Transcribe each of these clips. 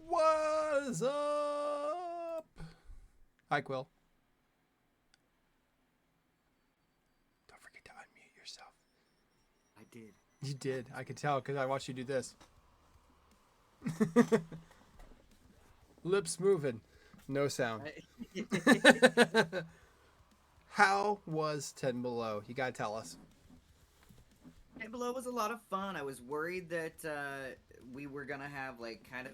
What is up? Hi, Quill. Don't forget to unmute yourself. I did. You did. I could tell because I watched you do this. Lips moving. No sound. How was 10 Below? You gotta tell us. Hey, Below was a lot of fun. I was worried that we were gonna have like kind of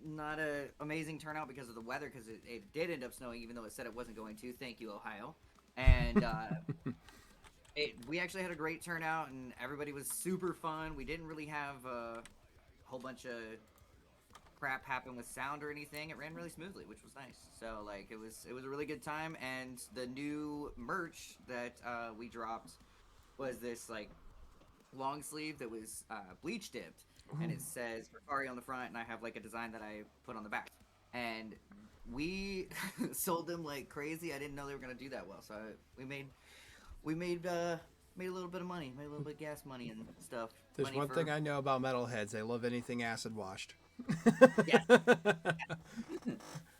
not a amazing turnout because of the weather, because it did end up snowing, even though it said it wasn't going to. Thank you, Ohio. And we actually had a great turnout, and everybody was super fun. We didn't really have a whole bunch of crap happen with sound or anything. It ran really smoothly, which was nice. So like it was a really good time. And the new merch that we dropped was this like long sleeve that was bleach dipped, and it says Rafari on the front, and I have like a design that I put on the back. And we sold them like crazy. I didn't know they were gonna do that well, so we made a little bit of money, made a little bit of gas money and stuff. There's Money one for thing I know about metalheads. They love anything acid washed. yes.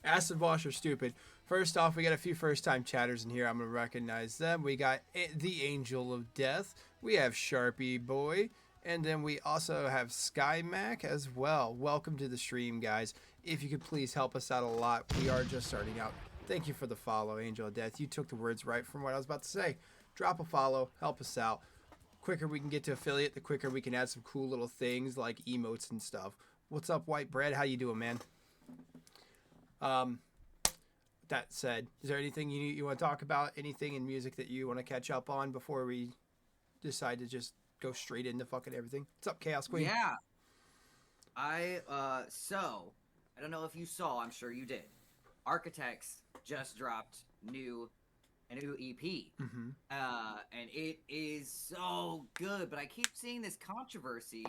Acid wash are stupid. First off, we got a few first time chatters in here. I'm going to recognize them. We got the Angel of Death. We have Sharpie Boy. And then we also have Sky Mac as well. Welcome to the stream, guys. If you could please help us out a lot, we are just starting out. Thank you for the follow, Angel of Death. You took the words right from what I was about to say. Drop a follow, help us out. Quicker we can get to affiliate, the quicker we can add some cool little things like emotes and stuff. What's up, White Bread? How you doing, man? Um, that said, is there anything you want to talk about? Anything in music that you want to catch up on before we decide to just go straight into fucking everything? What's up, Chaos Queen? Yeah. So I don't know if you saw, I'm sure you did. Architects just dropped a new EP. Mm-hmm. And it is so good, but I keep seeing this controversy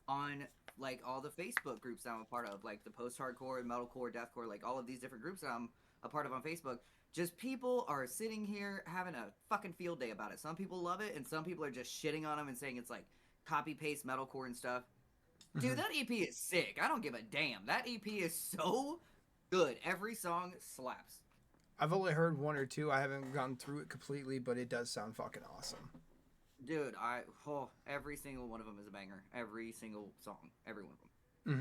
on like all the Facebook groups that I'm a part of, like the post-hardcore, metalcore, deathcore, like all of these different groups that I'm a part of on Facebook. Just people are sitting here having a fucking field day about it. Some people love it, and some people are just shitting on them and saying it's like copy paste metalcore and stuff. Mm-hmm. Dude, that EP is sick. I don't give a damn. That EP is so good. Every song slaps. I've only heard one or two. I haven't gone through it completely, but it does sound fucking awesome. Dude, every single one of them is a banger. Every single song, every one of them.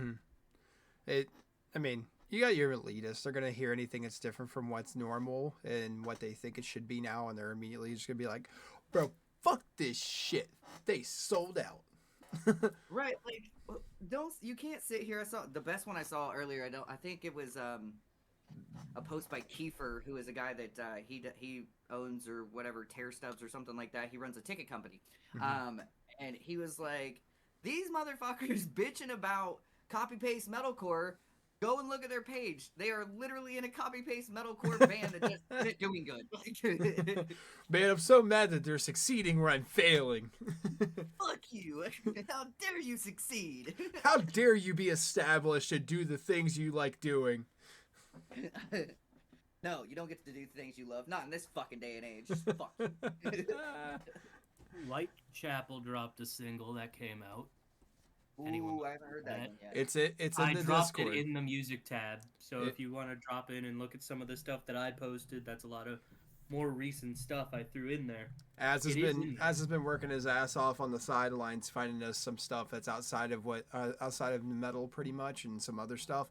Mm-hmm. It, I mean, you got your elitists. They're gonna hear anything that's different from what's normal and what they think it should be now, and they're immediately just gonna be like, "Bro, fuck this shit. They sold out." Right, like don't you can't sit here. I saw the best one I saw earlier. I think it was a post by Kiefer, who is a guy that he owns or whatever Tear Stubs or something like that. He runs a ticket company, Mm-hmm. um, and he was like, "These motherfuckers bitching about copy paste metalcore. Go and look at their page. They are literally in a copy paste metalcore band that just isn't doing good." Man, I'm so mad that they're succeeding where I'm failing. Fuck you! How dare you succeed? How dare you be established and do the things you like doing? No, you don't get to do things you love. Not in this fucking day and age. Fuck you. Whitechapel dropped a single that came out. Anyone Ooh, I haven't heard that that? one yet. It's in I the dropped Discord. it in the music tab. So It, if you want to drop in and look at some of the stuff that I posted, that's a lot of more recent stuff I threw in there. It is in there. Az has been working his ass off on the sidelines, finding us some stuff that's outside of outside of metal, pretty much, and some other stuff.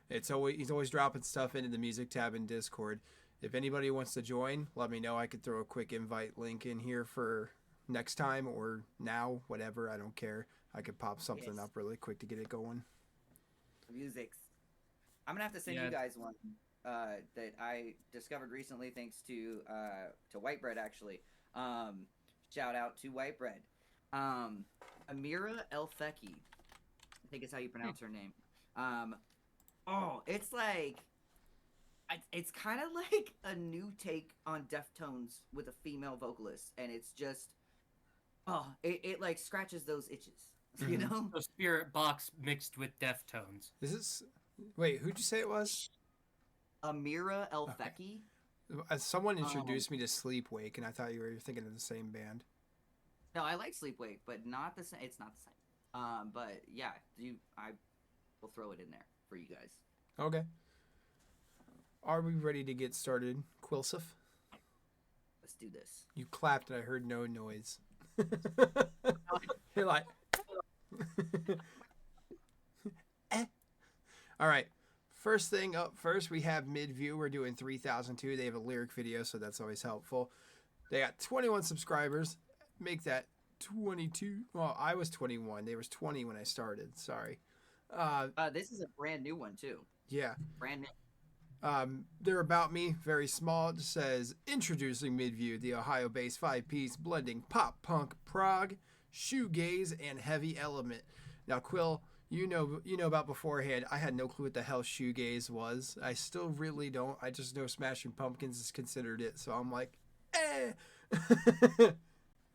He's always dropping stuff into the music tab in Discord. If anybody wants to join, let me know. I could throw a quick invite link in here for next time or now, whatever. I don't care. I could pop something Yes, up really quick to get it going. music. I'm gonna have to send you Yeah, guys one that I discovered recently, thanks to White Bread actually. Um, Shout out to White Bread. Um, Amira El Feki, I think is how you pronounce her name. Um, oh, it's like it's kind of like a new take on Deftones with a female vocalist, and it's just it like scratches those itches, you Mm-hmm. know. so Spirit Box mixed with Deftones. Is this? Wait, who'd you say it was? Amira El Okay. Feki. Someone Um, introduced me to Sleepwake, and I thought you were thinking of the same band. no, I like Sleepwake, but not the same. It's not the same. But yeah, we'll throw it in there for you guys. Okay. Are we ready to get started, Quilsif? Let's do this. You clapped and I heard no noise. You're like... eh. All right. First thing up first, we have Midview. We're doing 3002. They have a lyric video, so that's always helpful. They got 21 subscribers. Make that 22. Well, I was 21. They was 20 when I started. Sorry. This is a brand new one too. Yeah. Brand new. They're about me, very small. It just says, introducing Midview, the Ohio-based 5-piece blending pop, punk, prog, shoegaze, and heavy element. Now, Quill, you know about beforehand, I had no clue what the hell shoegaze was. I still really don't. I just know Smashing Pumpkins is considered it, so I'm like, eh.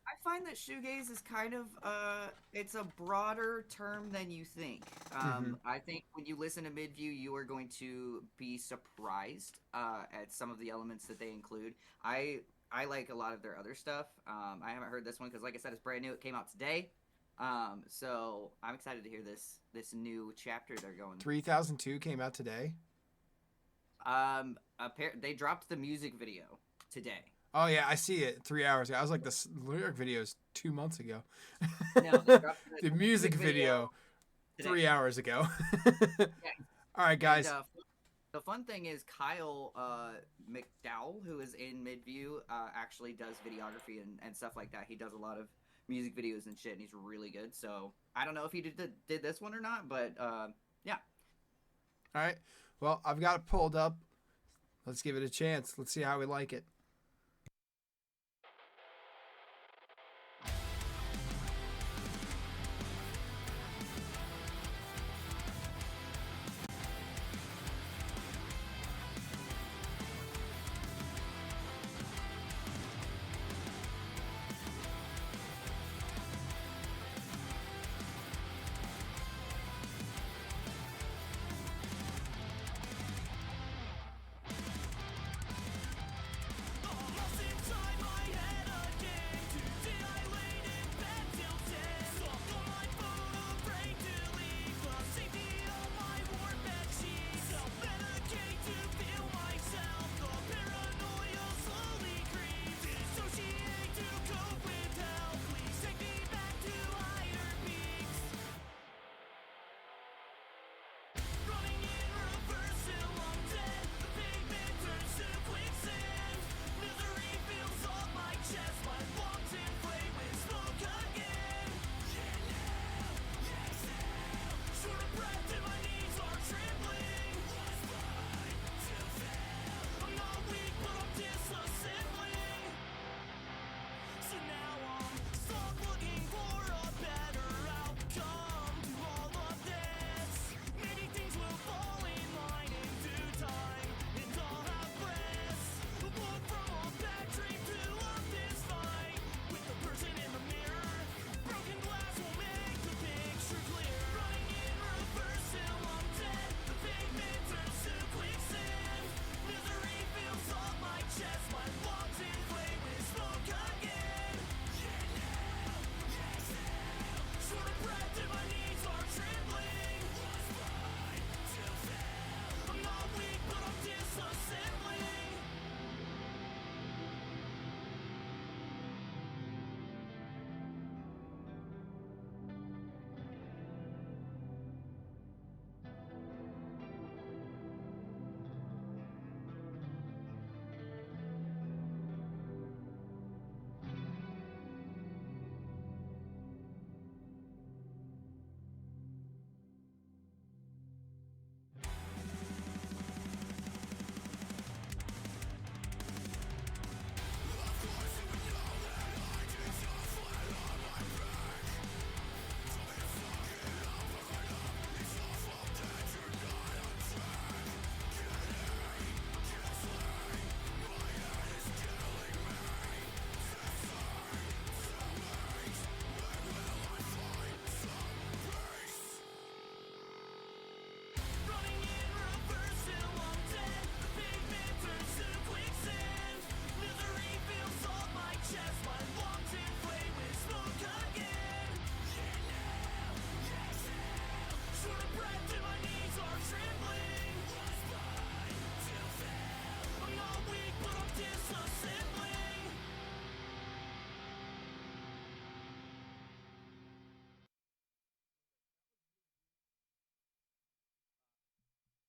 I find that shoegaze is kind of it's a broader term than you think. I think when you listen to Midview, you are going to be surprised at some of the elements that they include. I like a lot of their other stuff. I haven't heard this one because, like I said, it's brand new. It came out today. So I'm excited to hear this new chapter they're going. 3002 came out today. They dropped the music video today. Oh yeah, I see it 3 hours ago. I was like, the lyric video is 2 months ago. No, they dropped the music video 3 hours ago. Yeah. All right, guys. And, the fun thing is Kyle McDowell, who is in Midview, actually does videography and stuff like that. He does a lot of music videos and shit, and he's really good. So I don't know if he did this one or not, but yeah. All right. Well, I've got it pulled up. Let's give it a chance. Let's see how we like it.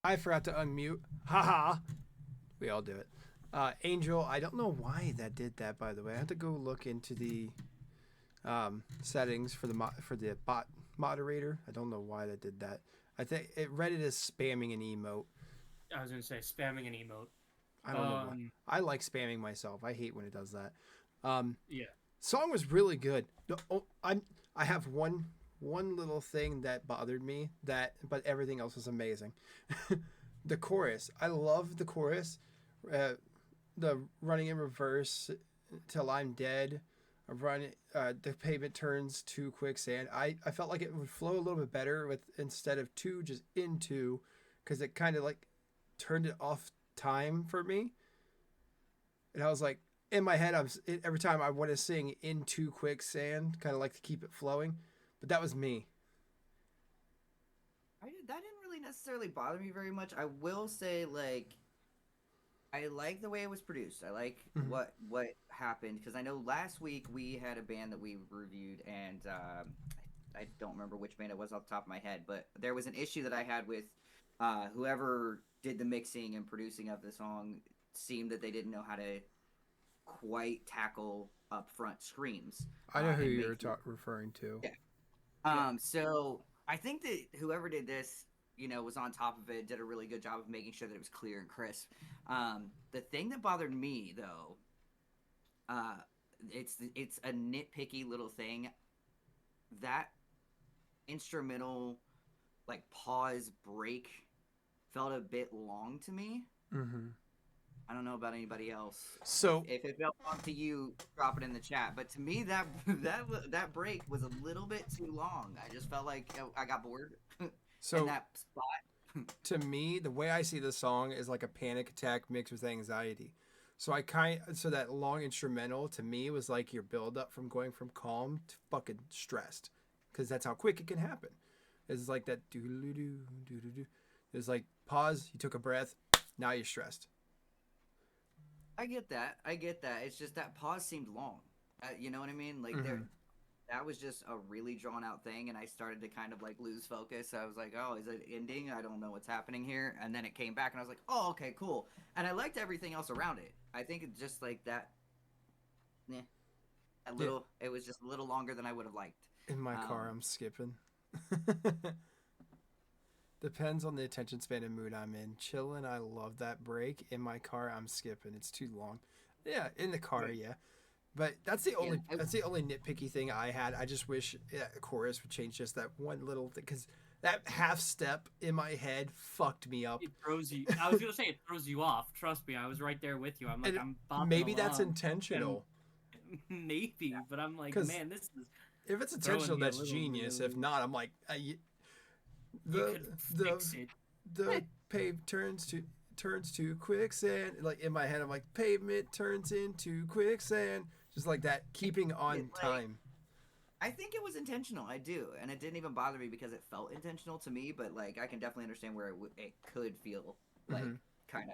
I forgot to unmute. Haha. We all do it. Angel, I don't know why that did that. By the way, I have to go look into the settings for the bot moderator. I don't know why that did that. I think it read it as spamming an emote. I was gonna say spamming an emote. I don't know why. I like spamming myself. I hate when it does that. Yeah. Song was really good. I have one little thing that bothered me, but everything else was amazing. The chorus. I love the chorus. The running in reverse till I'm dead. The pavement turns to quicksand. I felt like it would flow a little bit better with instead of to just into, because it kind of like turned it off time for me. And I was like, in my head, every time I want to sing into quicksand, kind of like to keep it flowing, but that was me. That didn't really necessarily bother me very much. I will say, like, I like the way it was produced. I like what happened, because I know last week we had a band that we reviewed, and I don't remember which band it was off the top of my head, but there was an issue that I had with whoever did the mixing and producing of the song. Seemed that they didn't know how to quite tackle upfront screams. I know who you're referring to. Yeah. So I think that whoever did this, was on top of it, did a really good job of making sure that it was clear and crisp. The thing that bothered me, though, it's a nitpicky little thing. That instrumental, like, pause break felt a bit long to me. Mm-hmm. I don't know about anybody else. So if it felt wrong to you, drop it in the chat. But to me, that break was a little bit too long. I just felt like I got bored in that spot. To me, the way I see the song is like a panic attack mixed with anxiety. So so that long instrumental to me was like your build up from going from calm to fucking stressed, because that's how quick it can happen. It's like that do do do do do. It's like pause, you took a breath, now you're stressed. I get that. It's just that pause seemed long. You know what I mean? Like, that was just a really drawn out thing, and I started to kind of like lose focus. I was like, oh, is it ending? I don't know what's happening here. And then it came back, and I was like, oh, okay, cool. And I liked everything else around it. I think it's just like that. It was just a little longer than I would have liked. In my car, I'm skipping. Depends on the attention span and mood I'm in. Chilling, I love that break. In my car, I'm skipping. It's too long. Yeah, in the car, yeah. But that's the only nitpicky thing I had. I just wish the chorus would change just that one little thing, because that half step in my head fucked me up. It throws you. I was gonna say it throws you off. Trust me, I was right there with you. I'm like, I'm bopping maybe along. That's intentional. Maybe, but I'm like, man, this is. If it's intentional, that's genius. If not, I'm like, the pave turns to quicksand. Like, in my head, I'm like, pavement turns into quicksand. Just like that, keeping on time. I think it was intentional. I do, and it didn't even bother me because it felt intentional to me. But like, I can definitely understand where it could feel like kind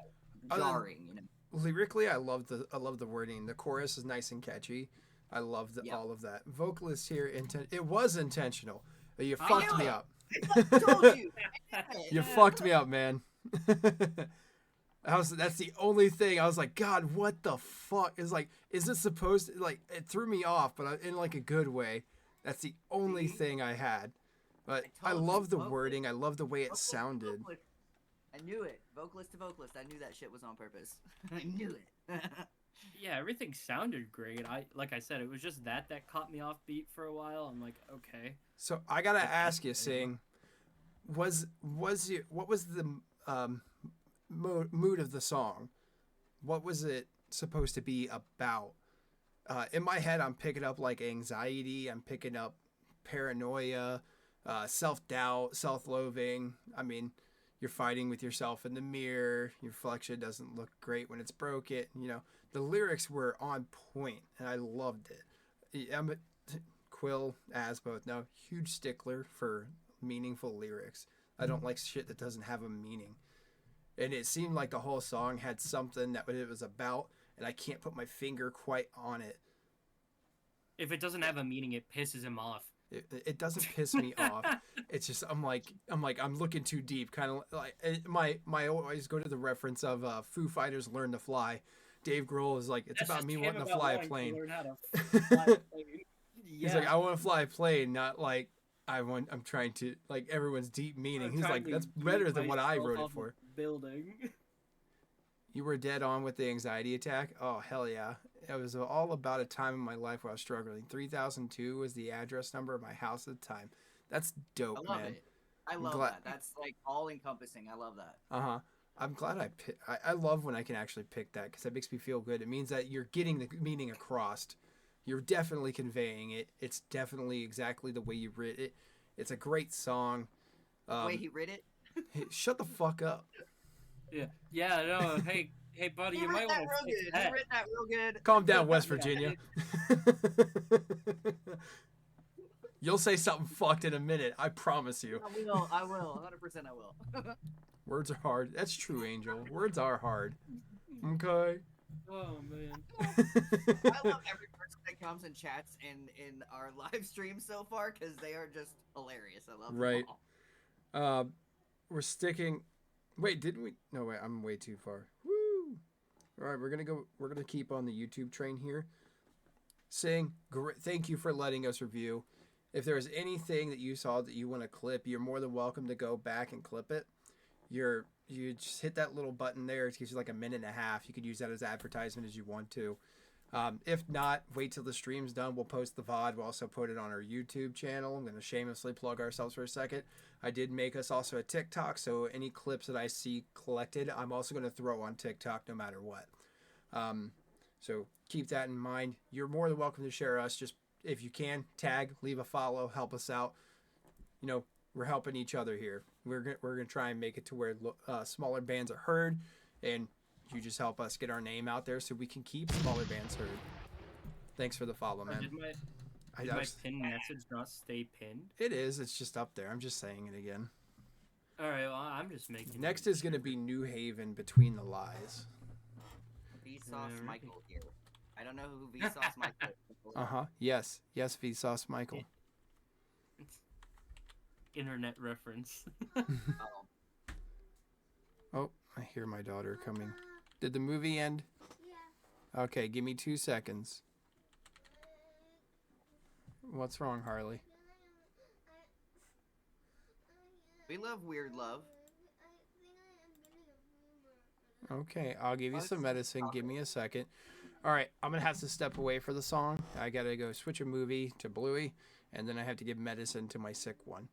of jarring. Lyrically, I love the wording. The chorus is nice and catchy. I love all of that. Vocalist here, it was intentional. You fucked me up. I told you. You fucked me up, man. That's the only thing. I was like, God, what the fuck? Is like, is this supposed to, like, it threw me off, but in like a good way. That's the only thing I had. But I love the wording. I love the way it sounded. I knew it. Vocalist to vocalist. I knew that shit was on purpose. I knew it. Yeah, everything sounded great. Like I said, it was just that caught me off beat for a while. I'm like, okay. So I gotta ask you, Sing, what was the mood of the song? What was it supposed to be about? In my head, I'm picking up like anxiety. I'm picking up paranoia, self-doubt, self-loathing. I mean, you're fighting with yourself in the mirror. Your reflection doesn't look great when it's broken. The lyrics were on point, and I loved it. Quill, as both know, huge stickler for meaningful lyrics. I don't like shit that doesn't have a meaning. And it seemed like the whole song had something that it was about, and I can't put my finger quite on it. If it doesn't have a meaning, it pisses him off. It doesn't piss me off. It's just I'm looking too deep. Kind of like my always go to the reference of Foo Fighters Learn to Fly. Dave Grohl is like, it's That's about just me him wanting to about fly a wanting to plane. learn how to fly a plane. He's like, I want to fly a plane, not like I'm trying to, like, everyone's deep meaning. He's like, that's better than what I wrote it for. Building. You were dead on with the anxiety attack. Oh, hell yeah. It was all about a time in my life where I was struggling. 3002 was the address number of my house at the time. That's dope, I love man. it. I love that. That's like all encompassing. I love that. Uh-huh. I'm glad I love when I can actually pick that, because that makes me feel good. It means that you're getting the meaning across. You're definitely conveying it. It's definitely exactly the way you writ it. It's a great song. The way he writ it? Hey, shut the fuck up. Yeah, no, hey, buddy, you might want to fix that. He writ that real good. Calm down, West Virginia. You'll say something fucked in a minute. I promise you. I will. 100% I will. Words are hard. That's true, Angel. Words are hard. Okay. Oh, man. I love every person that comes and chats in our live stream so far, because they are just hilarious. I love them Right. all. We're sticking. Wait, didn't we? No, wait. I'm way too far. Woo! All right, we're gonna keep on the YouTube train here. Saying thank you for letting us review. If there's anything that you saw that you want to clip, you're more than welcome to go back and clip it. You just hit that little button there. It gives you like a minute and a half. You could use that as advertisement as you want to. If not, wait till the stream's done. We'll post the VOD. We'll also put it on our YouTube channel. I'm going to shamelessly plug ourselves for a second. I did make us also a TikTok, so any clips that I see collected, I'm also going to throw on TikTok no matter what. So keep that in mind. You're more than welcome to share us. Just if you can, tag, leave a follow, help us out. You know, we're helping each other here. We're gonna try and make it to where smaller bands are heard, and you just help us get our name out there so we can keep smaller bands heard. Thanks for the follow, man. Did my pinned message not stay pinned? It is. It's just up there. I'm just saying it again. All right. Well, I'm just making. Next is gonna be New Haven, Between the Lies. Vsauce Michael here. I don't know who Vsauce Michael is. Yes. Vsauce Michael. Internet reference. Oh, I hear my daughter coming. Did the movie end? Yeah. Okay, give me 2 seconds. What's wrong, Harley? We love weird love. Okay, I'll give you some medicine. Give me a second. All right, I'm going to have to step away for the song. I got to go switch a movie to Bluey, and then I have to give medicine to my sick one.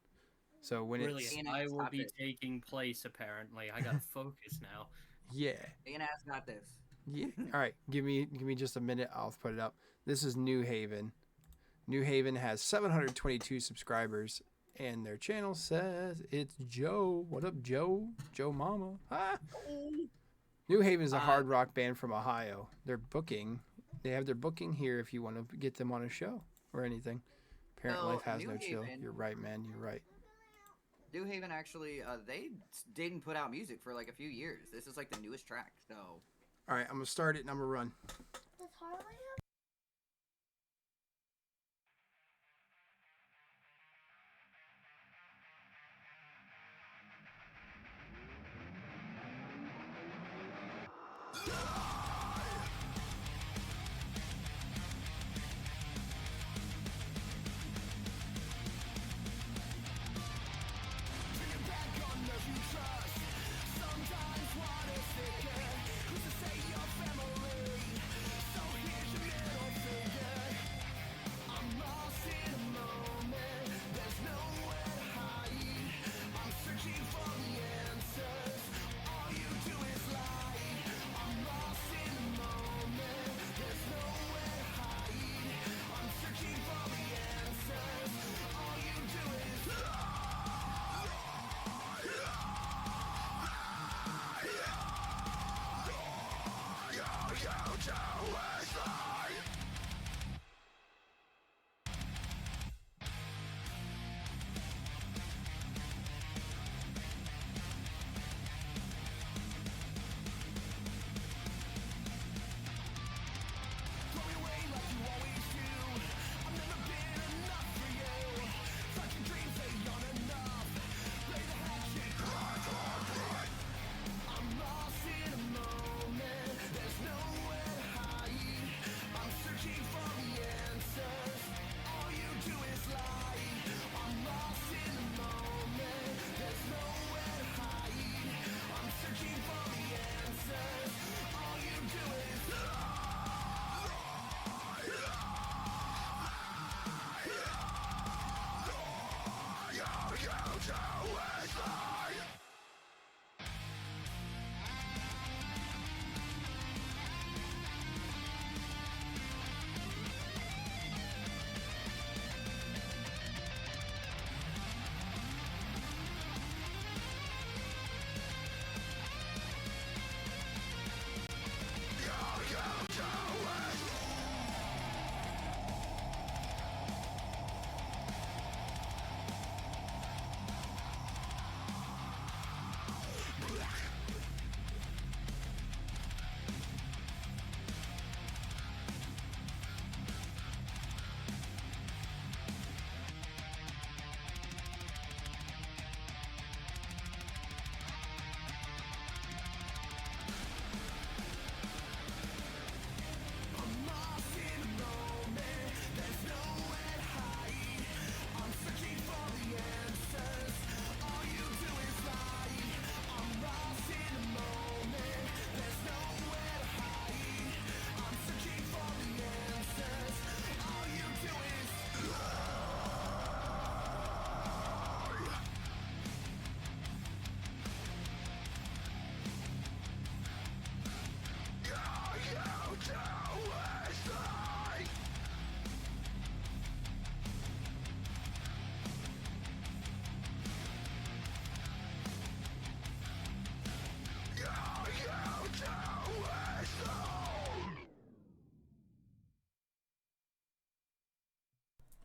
So when Brilliant. I will be taking place, apparently. I got to focus now. Yeah. Ian has got this. Yeah. All right, give me just a minute. I'll put it up. This is New Haven. New Haven has 722 subscribers, and their channel says it's Joe. What up, Joe? Joe Mama. Ah. New Haven is a hard rock band from Ohio. They have their booking here if you want to get them on a show or anything. Parent Life has no chill. You're right, man. You're right. New Haven actually, they didn't put out music for like a few years. This is like the newest track, so. All right, I'm gonna start it and I'm gonna run. Does Harley have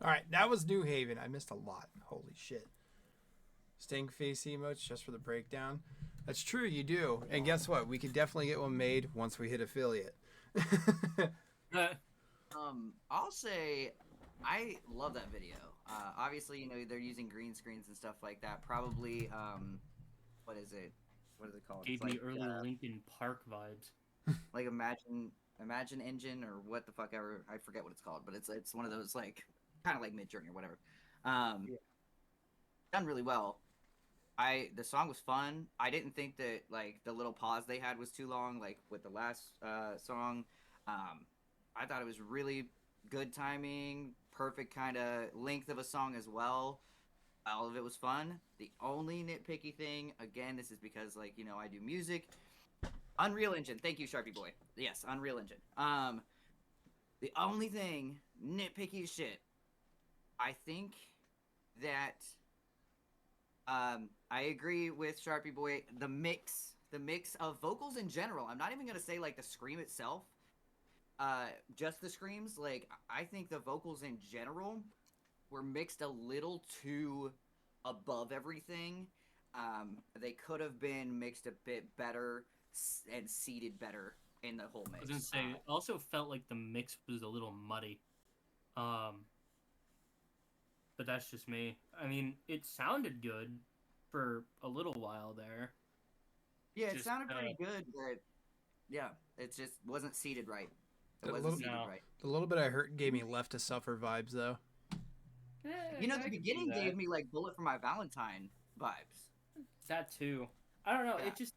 All right, that was New Haven. I missed a lot. Holy shit. Stink face emotes just for the breakdown. That's true, you do. And guess what? We could definitely get one made once we hit affiliate. I'll say I love that video. Obviously, you know, they're using green screens and stuff like that. Probably, what is it? What is it called? Gave It's me early Linkin Park vibes. like Imagine Engine or what the fuck ever. I forget what it's called, but it's one of those like kind of like Midjourney or whatever. Done really well. The song was fun. I didn't think that like the little pause they had was too long, like with the last song. I thought it was really good timing, perfect kind of length of a song as well. All of it was fun. The only nitpicky thing, again, this is because like, you know, I do music. Unreal Engine. Thank you, Sharpie Boy. Yes, Unreal Engine. The only thing, nitpicky as shit, I think that I agree with Sharpie Boy. The mix of vocals in general. I'm not even gonna say like the scream itself. Just the screams. Like I think the vocals in general were mixed a little too above everything. They could have been mixed a bit better and seated better in the whole mix. I was gonna say, it also felt like the mix was a little muddy. But that's just me. I mean, it sounded good for a little while there. Yeah, it sounded pretty good, but yeah, it just wasn't seated right. It wasn't seated right. The little bit I heard gave me Left to Suffer vibes, though. You know, the beginning gave me like Bullet for My Valentine vibes. That too. I don't know. Yeah. It just,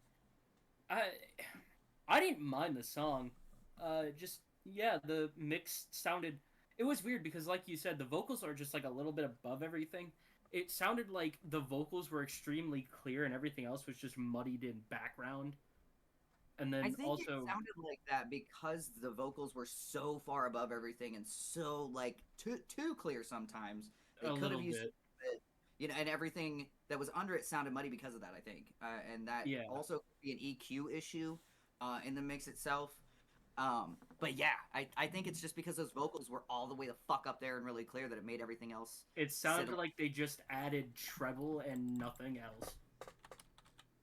I didn't mind the song. The mix sounded. It was weird because, like you said, the vocals are just like a little bit above everything. It sounded like the vocals were extremely clear and everything else was just muddied in background. And then I think also it sounded like that because the vocals were so far above everything and so like too clear sometimes. They could have used it, you know, and everything that was under it sounded muddy because of that. I think, and that also could be an EQ issue in the mix itself. But yeah, I think it's just because those vocals were all the way the fuck up there and really clear that it made everything else. It sounded like they just added treble and nothing else.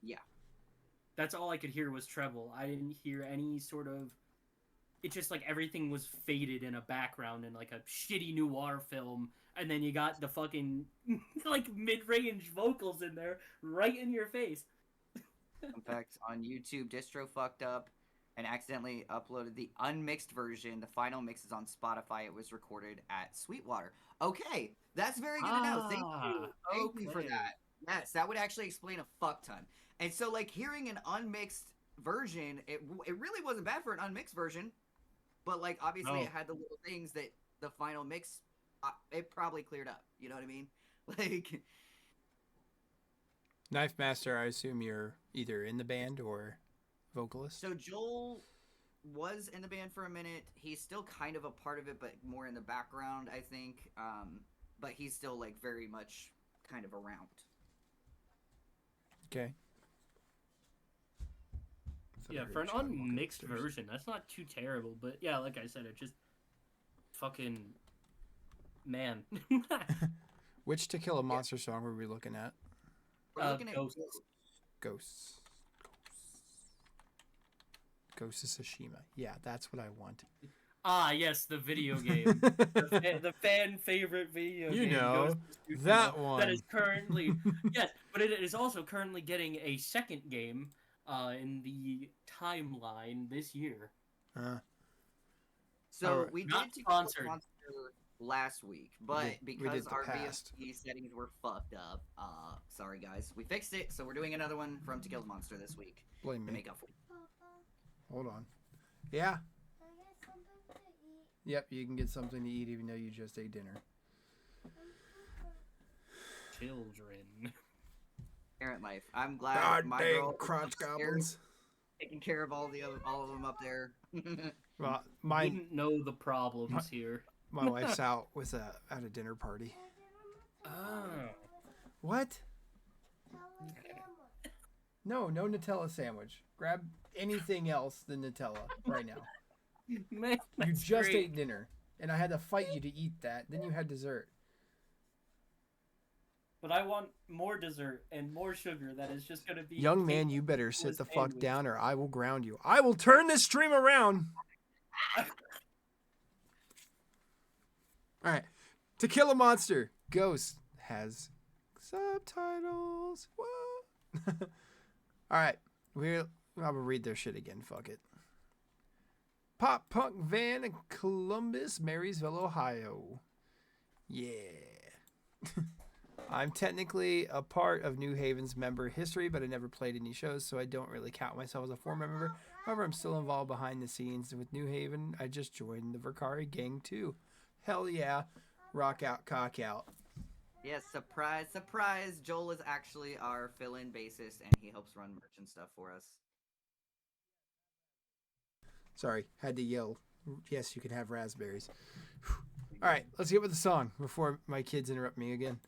Yeah. That's all I could hear was treble. I didn't hear any sort of... It's just like everything was faded in a background in like a shitty noir film. And then you got the fucking like mid-range vocals in there right in your face. In fact, on YouTube, Distro fucked up and accidentally uploaded the unmixed version. The final mix is on Spotify. It was recorded at Sweetwater. Okay, that's very good to know. Thank you for that. Yes, that would actually explain a fuck ton. And so, like, hearing an unmixed version, it really wasn't bad for an unmixed version. But, like, obviously it had the little things that the final mix, it probably cleared up. You know what I mean? Like... Knife Master, I assume you're either in the band or... vocalist? So Joel was in the band for a minute. He's still kind of a part of it, but more in the background, I think. But he's still like very much kind of around. Okay. Yeah, for an unmixed version, that's not too terrible. But yeah, like I said, it just fucking man. Which To Kill a Monster song were we looking at? We're looking at Ghosts. Ghost of Tsushima. Yeah, that's what I want. Ah, yes, the video game. the fan favorite video game. You know, that one. That is currently... yes, but it is also currently getting a second game in the timeline this year. So we did sponsored last week, but because our VSP settings were fucked up, sorry guys, we fixed it, so we're doing another one from To Kill the Monster this week. Blame me. To make up for it. Hold on. Yeah. Can I get something to eat? Yep, you can get something to eat even though you just ate dinner. Children. Parent life. I'm glad my girl crotch goblins taking care of all of them up there. Well, we didn't know the problems here. My wife's out with at a dinner party. Oh. What? No Nutella sandwich. Grab anything else than Nutella right now. Man, you just ate dinner. and I had to fight you to eat that. Then you had dessert. But I want more dessert and more sugar. That is just gonna be. Young man, cake you better to a sit the fuck sandwich. down or I will ground you. I will turn this stream around. All right. To Kill a Monster, Ghost has subtitles. Whoa. All right. I'm going to read their shit again. Fuck it. Pop Punk Van in Columbus, Marysville, Ohio. Yeah. I'm technically a part of New Haven's member history, but I never played any shows, so I don't really count myself as a former member. However, I'm still involved behind the scenes with New Haven. I just joined the Verkari gang too. Hell yeah. Rock out, cock out. Yes, surprise, surprise. Joel is actually our fill-in bassist, and he helps run merch and stuff for us. Sorry, had to yell. Yes, you can have raspberries. All right, let's get with the song before my kids interrupt me again.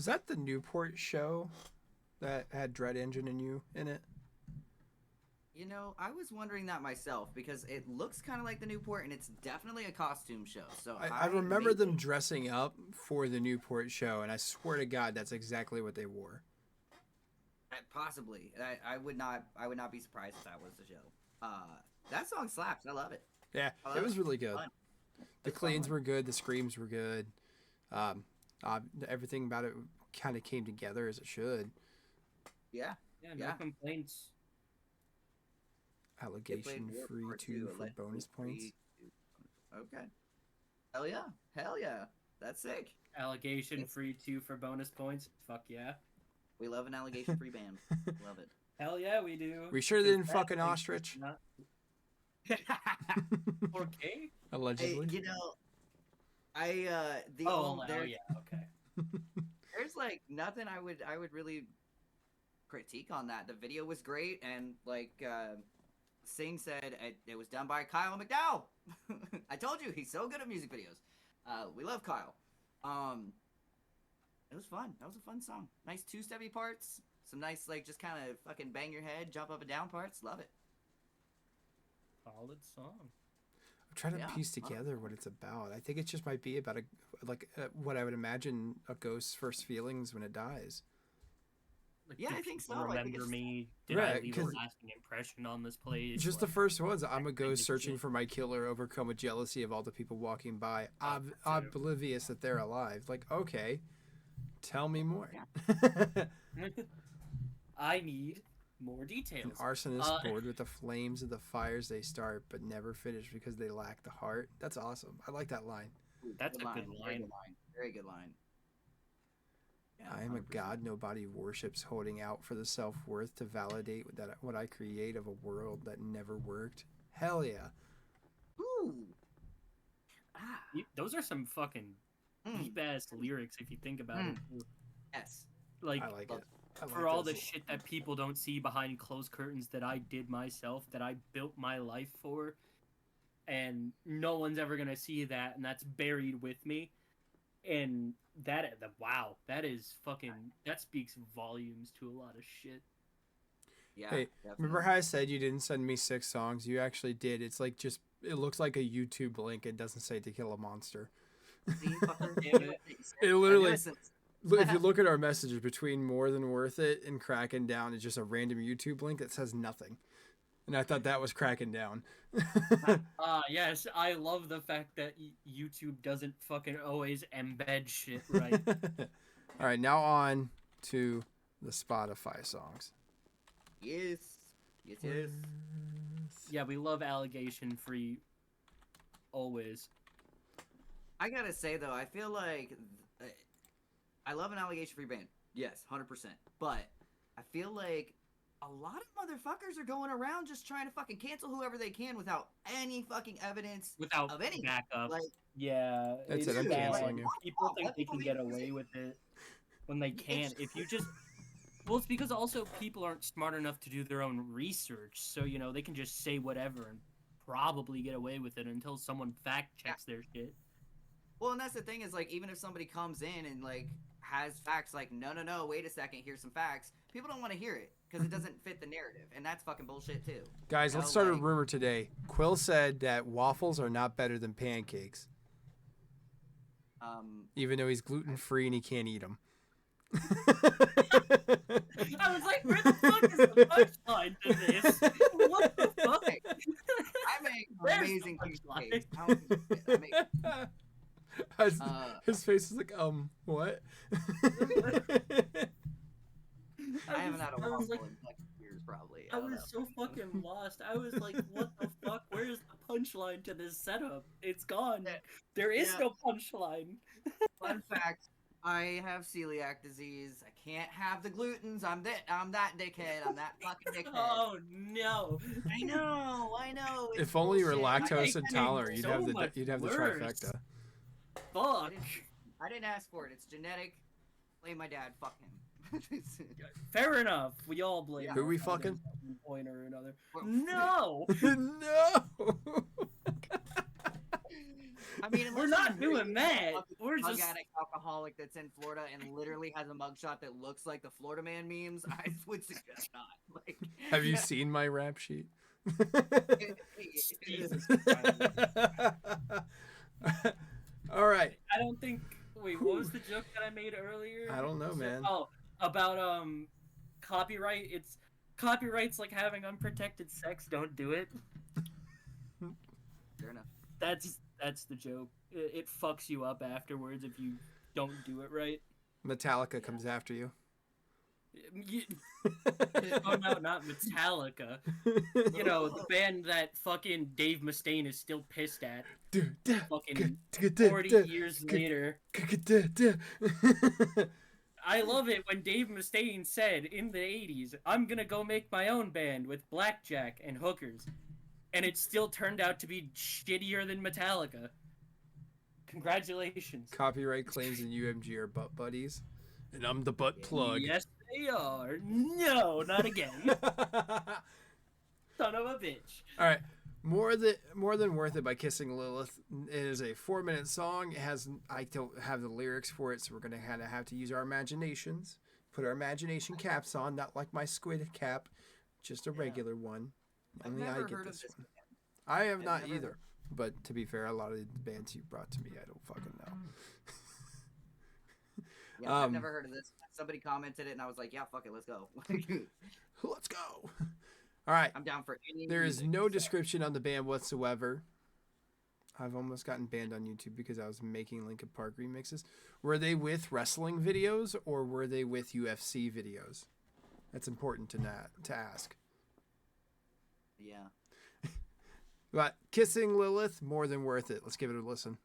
Was that the Newport show that had Dread Engine and you in it? You know, I was wondering that myself because it looks kind of like the Newport, and it's definitely a costume show. So I remember them dressing up for the Newport show, and I swear to God, that's exactly what they wore. Possibly. I would not be surprised if that was the show. That song slaps. I love it. Yeah, Oh, it that was was really good. fun. The It's cleans fun. were good. The screams were good. Everything about it kind of came together as it should. Yeah. Yeah, no Yeah. complaints. They played Allegation War free Part 2 II, for allegedly bonus points. free. Okay. Hell yeah. Hell yeah. That's sick. Allegation free 2 for bonus points. Fuck yeah. We love an allegation free band. Love it. Hell yeah, we do. We sure they Is didn't that fuck an like ostrich. Not 4K? Allegedly. You know, the Oh, old, oh yeah, okay. there's like nothing I would really critique on that. The video was great, and like Singh said, it was done by Kyle McDowell. I told you he's so good at music videos. We love Kyle. It was fun. That was a fun song. Nice two-steppy parts. Some nice like just kind of fucking bang your head, jump up and down parts. Love it. Solid song. I'm trying to Yeah. piece together what it's about. I think it just might be about what I would imagine a ghost's first feelings when it dies. Like, Yeah, do I think people so. I think Remember it's- me? Did Right, I leave a 'cause- lasting impression on this place? Just the Like, first ones. I'm a ghost just searching feel- for my killer, overcome with jealousy of all the people walking by, That's it. oblivious that they're alive. Like, okay, tell me more. I need more An details. arsonist bored with the flames of the fires they start, but never finish because they lack the heart. That's awesome. I like that line. That's a good Very line. good line. Very good line. Yeah, I am a 100%. god nobody worships, holding out for the self-worth to validate that what I create of a world that never worked. Hell yeah. Ooh. Ah. Those are some fucking Mm. deep ass lyrics if you think about it. Yes. Like, I like it. I like for all the those. shit that people don't see behind closed curtains that I did myself, that I built my life for, and no one's ever gonna see that, and that's buried with me. And wow, that is fucking, that speaks volumes to a lot of shit. Yeah. Hey, remember definitely. how I said you didn't send me 6 songs? You actually did. It's like just, it looks like a YouTube link. It doesn't say To Kill a Monster. See, fucker? Damn it. It literally, Innocence. if you look at our messages between More Than Worth It and Cracking Down, it's just a random YouTube link that says nothing. And I thought that was Cracking Down. Yes, I love the fact that YouTube doesn't fucking always embed shit right. All right, now on to the Spotify songs. Yes. Yes. Yes. Yeah, we love allegation free always. I gotta say though, I feel like I love an allegation-free band. Yes, 100%. But I feel like a lot of motherfuckers are going around just trying to fucking cancel whoever they can without any fucking evidence Without of any backup. like. Yeah, That's it's it, I'm bad. canceling you. People think Let they people can be get crazy. away with it when they can't. If you just, well, it's because also people aren't smart enough to do their own research, so you know they can just say whatever and probably get away with it until someone fact checks their shit. Well, and that's the thing is like even if somebody comes in and like has facts like no, wait a second, here's some facts. People don't want to hear it because it doesn't fit the narrative, and that's fucking bullshit too. Guys, You let's know, start a like- rumor today. Quill said that waffles are not better than pancakes, even though he's gluten-free and he can't eat them. I was like, where the fuck is the punchline to this? What the fuck? I make Where's the amazing punchline? cheesecakes. I don't give a shit. I make, His face is like, what? I haven't had a I was waffle like, in like years probably. I don't was know. so fucking lost. I was like, what the fuck? Where's the punchline to this setup? It's gone. Yeah. There is Yeah. no punchline. Fun fact: I have celiac disease. I can't have the glutens. I'm that dickhead. I'm that fucking dickhead. Oh no. I know. It's If only you were bullshit. lactose hate that intolerant, you'd so have much you'd have the worse. trifecta. Fuck. I didn't ask for it. It's genetic. Blame my dad. Fuck him. Fair enough. We all blame. Yeah. Who our we fathers fucking? at one point or another. Well, No. No. I mean, We're unless not you're doing that. fucking We're drug just addict alcoholic that's in Florida and literally has a mugshot that looks like the Florida Man memes, I would suggest not. Like, Have you seen my rap sheet? Jesus Christ. All right. I don't think. Wait, what was the joke that I made earlier? I don't know, man. Oh, about copyright. It's copyright's like having unprotected sex. Don't do it. Fair enough. That's the joke. It fucks you up afterwards if you don't do it right. Metallica comes after you. Oh no, not Metallica. You know, the band that fucking Dave Mustaine is still pissed at. Fucking 40 years later. I love it when Dave Mustaine said in the 80s, I'm gonna go make my own band with blackjack and hookers. And it still turned out to be shittier than Metallica. Congratulations. Copyright claims and UMG are butt buddies. And I'm the butt plug. Yes, they are. No, not again. Son of a bitch. All right. More than Worth It by Kissing Lilith. It is a 4-minute song. It has, I don't have the lyrics for it, so we're going to kind of have to use our imaginations. Put our imagination caps on, not like my squid cap, just a regular one. I've Only never I get heard of this this one. band. I have I've not never either. heard- But to be fair, a lot of the bands you brought to me, I don't fucking know. Yeah, I've Um, never heard of this. Somebody commented it, and I was like, "Yeah, fuck it, let's go." Let's go. All right. I'm down for any. There is music, no so. description on the band whatsoever. I've almost gotten banned on YouTube because I was making Linkin Park remixes. Were they with wrestling videos or were they with UFC videos? That's important to ask. Yeah. But Kissing Lilith, more than worth it. Let's give it a listen.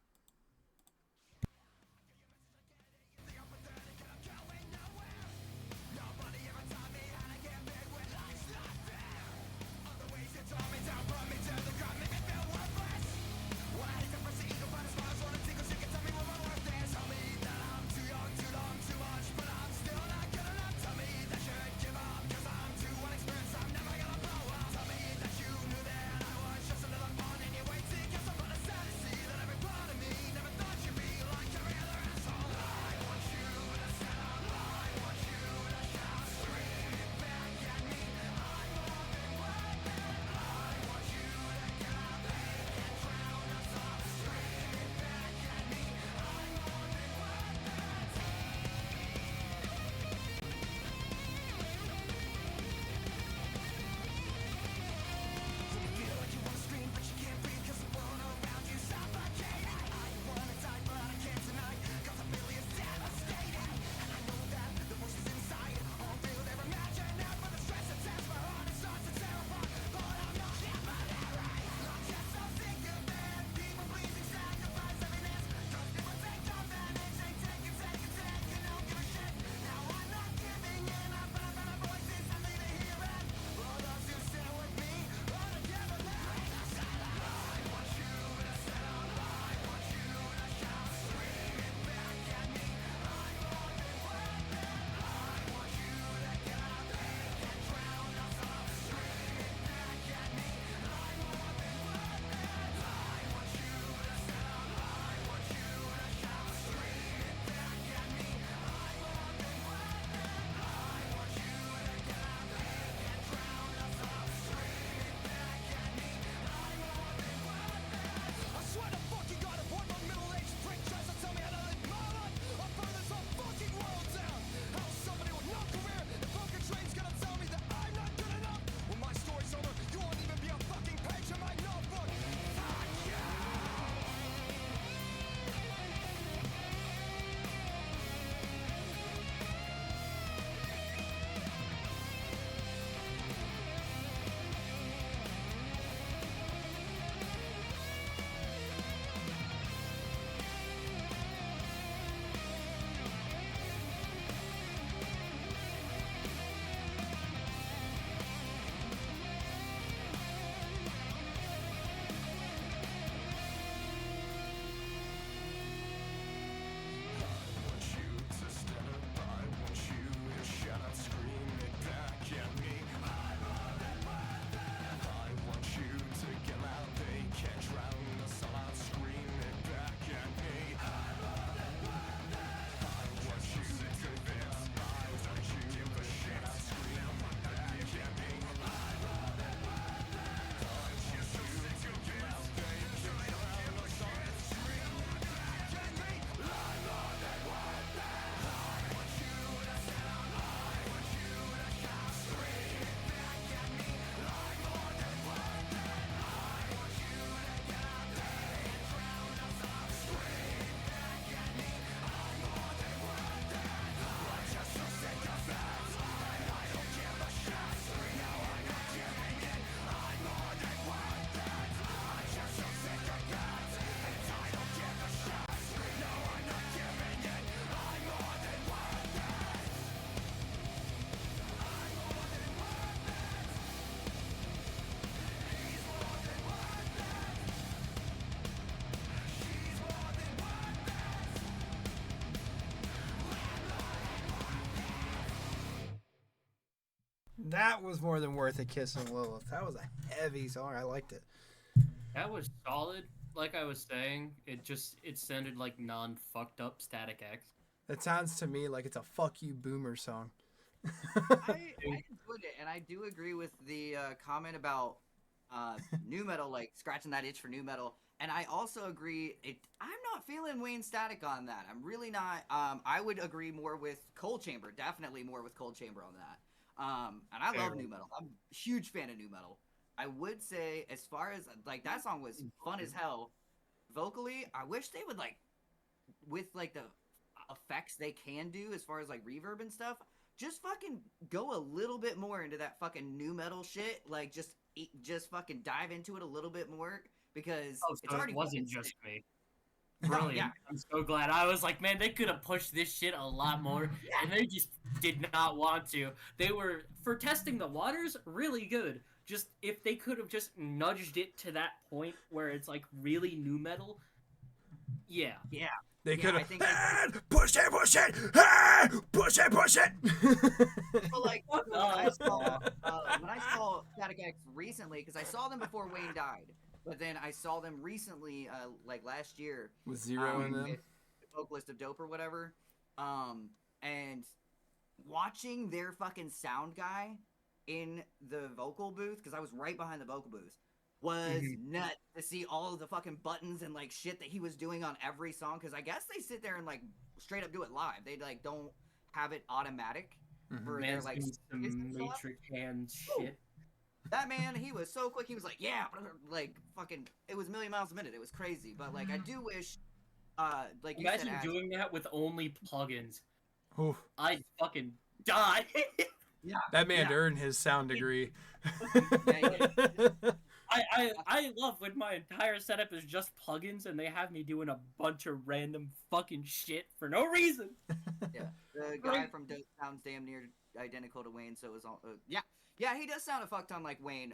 that was more than worth a Kissing Lilith. That was a heavy song. I liked it. That was solid. Like I was saying, it sounded like non-fucked up Static X. That sounds to me like it's a fuck you boomer song. I enjoyed it, and I do agree with the comment about new metal, like scratching that itch for new metal. And I also agree. I'm not feeling Wayne Static on that. I'm really not. I would agree more with Cold Chamber. Definitely more with Cold Chamber on that. And I love new metal. I'm a huge fan of new metal. I would say, as far as like that song was fun as hell. Vocally, I wish they would like, with like the effects they can do as far as like reverb and stuff, just fucking go a little bit more into that fucking new metal shit. Like just fucking dive into it a little bit more because it's already. It wasn't just me. No, Brilliant. yeah. I'm so glad. I was like, man, they could have pushed this shit a lot more, and they just did not want to. They were, for testing the waters, really good. Just if they could have just nudged it to that point where it's like really new metal, yeah. Yeah. They could have push it, push it, ah, push it, push it. But like when I saw Static X recently, because I saw them before Wayne died, but then I saw them recently, like last year, with Zero in them. with the vocalist of Dope or whatever, and watching their fucking sound guy in the vocal booth, because I was right behind the vocal booth, was nuts to see all of the fucking buttons and like shit that he was doing on every song. Because I guess they sit there and like straight up do it live. They like don't have it automatic for their like some Matrix hand shit. That man, he was so quick. He was like, yeah, like fucking. It was a million miles a minute. It was crazy. But like, I do wish, like you Imagine said, doing that with only plugins. Oof. I'd fucking die. Yeah, That man earned his sound degree. I love when my entire setup is just plugins and they have me doing a bunch of random fucking shit for no reason. Yeah, the guy from Dope sounds damn near identical to Wayne, so it was all yeah, he does sound a fuck ton like Wayne.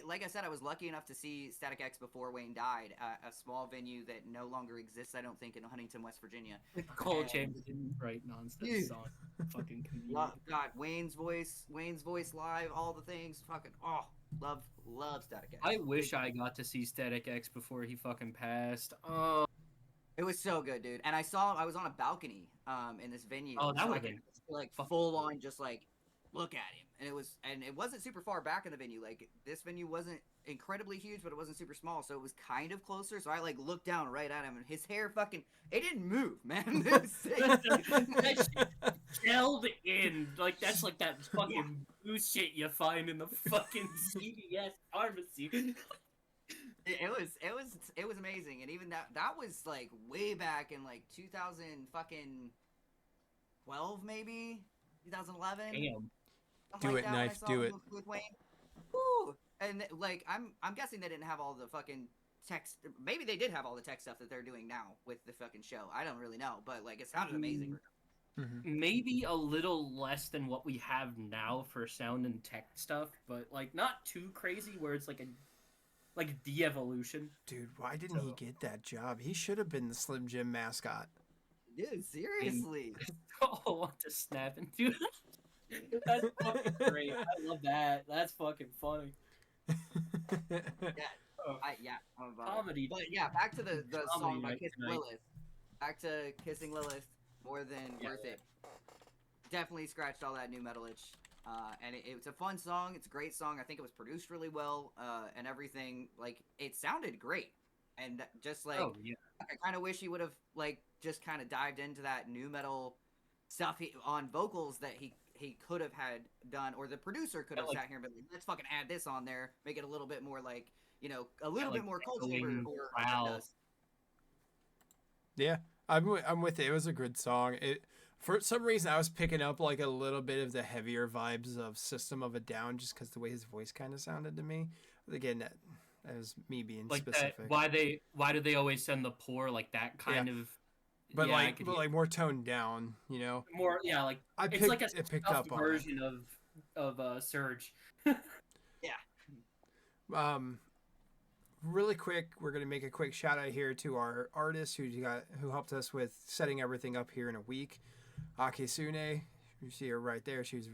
Like I said, I was lucky enough to see Static X before Wayne died at a small venue that no longer exists, I don't think, in Huntington, West Virginia. Cold Chamber didn't write nonsense song. Fucking convenient. God, Wayne's voice live, all the things, fucking love Static X. I wish I got to see Static X before he fucking passed. Oh, It was so good, dude. And I was on a balcony in this venue. Oh, that so would've I could, been like fucking full on just like look at him. And it wasn't super far back in the venue. Like this venue wasn't incredibly huge, but it wasn't super small, so it was kind of closer. So I like looked down right at him, and his hair fucking it didn't move, man. It was sick. that shit gelled in. Like that's like that fucking blue shit you find in the fucking CVS pharmacy. It was amazing, and even that was like way back in like 2000 fucking 12 maybe 2011. Damn. Do it, when I Knife, saw do him it. with Wayne. Woo! And like I'm guessing they didn't have all the fucking text. Maybe they did have all the tech stuff that they're doing now with the fucking show. I don't really know, but like it sounded amazing. Maybe a little less than what we have now for sound and tech stuff, but like not too crazy where it's like a de-evolution. Dude, why didn't he get that job? He should have been the Slim Jim mascot. Dude, seriously. I want to snap into that. That's fucking great. I love that. That's fucking funny. I'm about Comedy. it. But yeah, back to the song Comedy by night Kissing tonight. Lilith. Back to Kissing Lilith, more than worth it. Definitely scratched all that new metal itch. And it's a fun song. It's a great song. I think it was produced really well, and everything. Like it sounded great, and just like I kind of wish he would have like just kind of dived into that new metal stuff on vocals that he could have had done, or the producer could have sat here and been like, let's fucking add this on there, make it a little bit more like, a little bit more Cold Chamber or does. Yeah, I'm with it. It was a good song. For some reason I was picking up like a little bit of the heavier vibes of System of a Down just because the way his voice kind of sounded to me. Again, that was me being like specific. That, why do they always send the poor like that kind of? But like more toned down, More, like it's like a picked up version of Surge. Really quick, we're gonna make a quick shout out here to our artist who helped us with setting everything up here in a week. Akisune, you see her right there. She's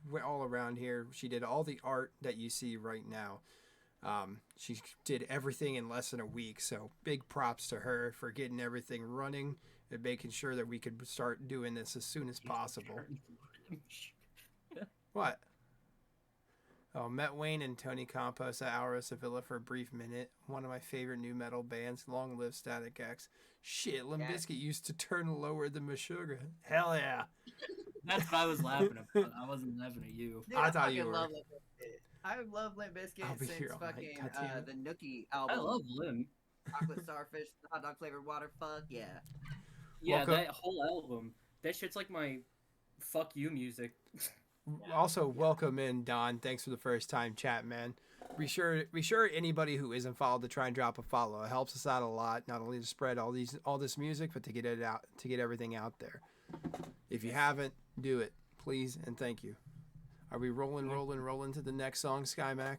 went all around here. She did all the art that you see right now. She did everything in less than a week, so big props to her for getting everything running and making sure that we could start doing this as soon as possible. What? Oh, met Wayne and Tony Campos at Aura Sevilla for a brief minute. One of my favorite new metal bands. Long live Static X. Shit, Limp Yeah. Bizkit used to turn lower than Meshuggah. Hell yeah. That's what I was laughing about. I wasn't laughing at you. Dude, I thought you fucking were. love Limp Bizkit. I love Limp I'll Bizkit be since here all night, fucking goddammit. the Nookie I album. love Lim. Chocolate Starfish, hot dog flavored water. Fuck yeah. Yeah, Welcome- that whole album. That shit's like my fuck you music. Also, welcome in, Don. Thanks for the first time chat, man. Be sure anybody who isn't followed to try and drop a follow. It helps us out a lot, not only to spread all this music, but to get it out, to get everything out there. If you haven't, do it, please, and thank you. Are we rolling to the next song, SkyMac?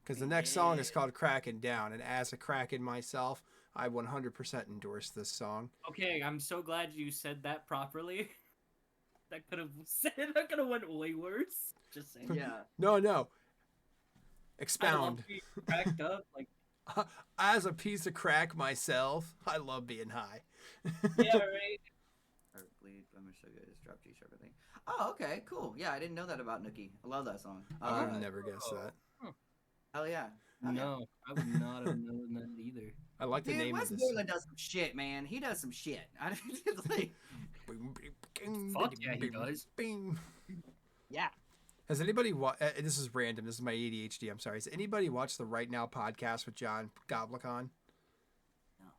Because the next song is called Cracking Down, and as a Kraken myself, I 100% endorse this song. Okay, I'm so glad you said that properly. That could have went way worse. Just saying. Yeah. No. I love Expound. being cracked up. Like, As a piece of crack myself, I love being high. yeah, right. Or bleed by Meshuggah is drop G sharp, I think. Oh, okay, cool. Yeah, I didn't know that about Nookie. I love that song. I would have never guessed that. Hell yeah. Okay. No, I would not have known that either. I like the Dude, name Wes of this. Borland does some shit, man. He does some shit. It's like, Fuck yeah, he does. yeah. Has anybody this is random. This is my ADHD. I'm sorry. Has anybody watched the Right Now podcast with John Goblikon?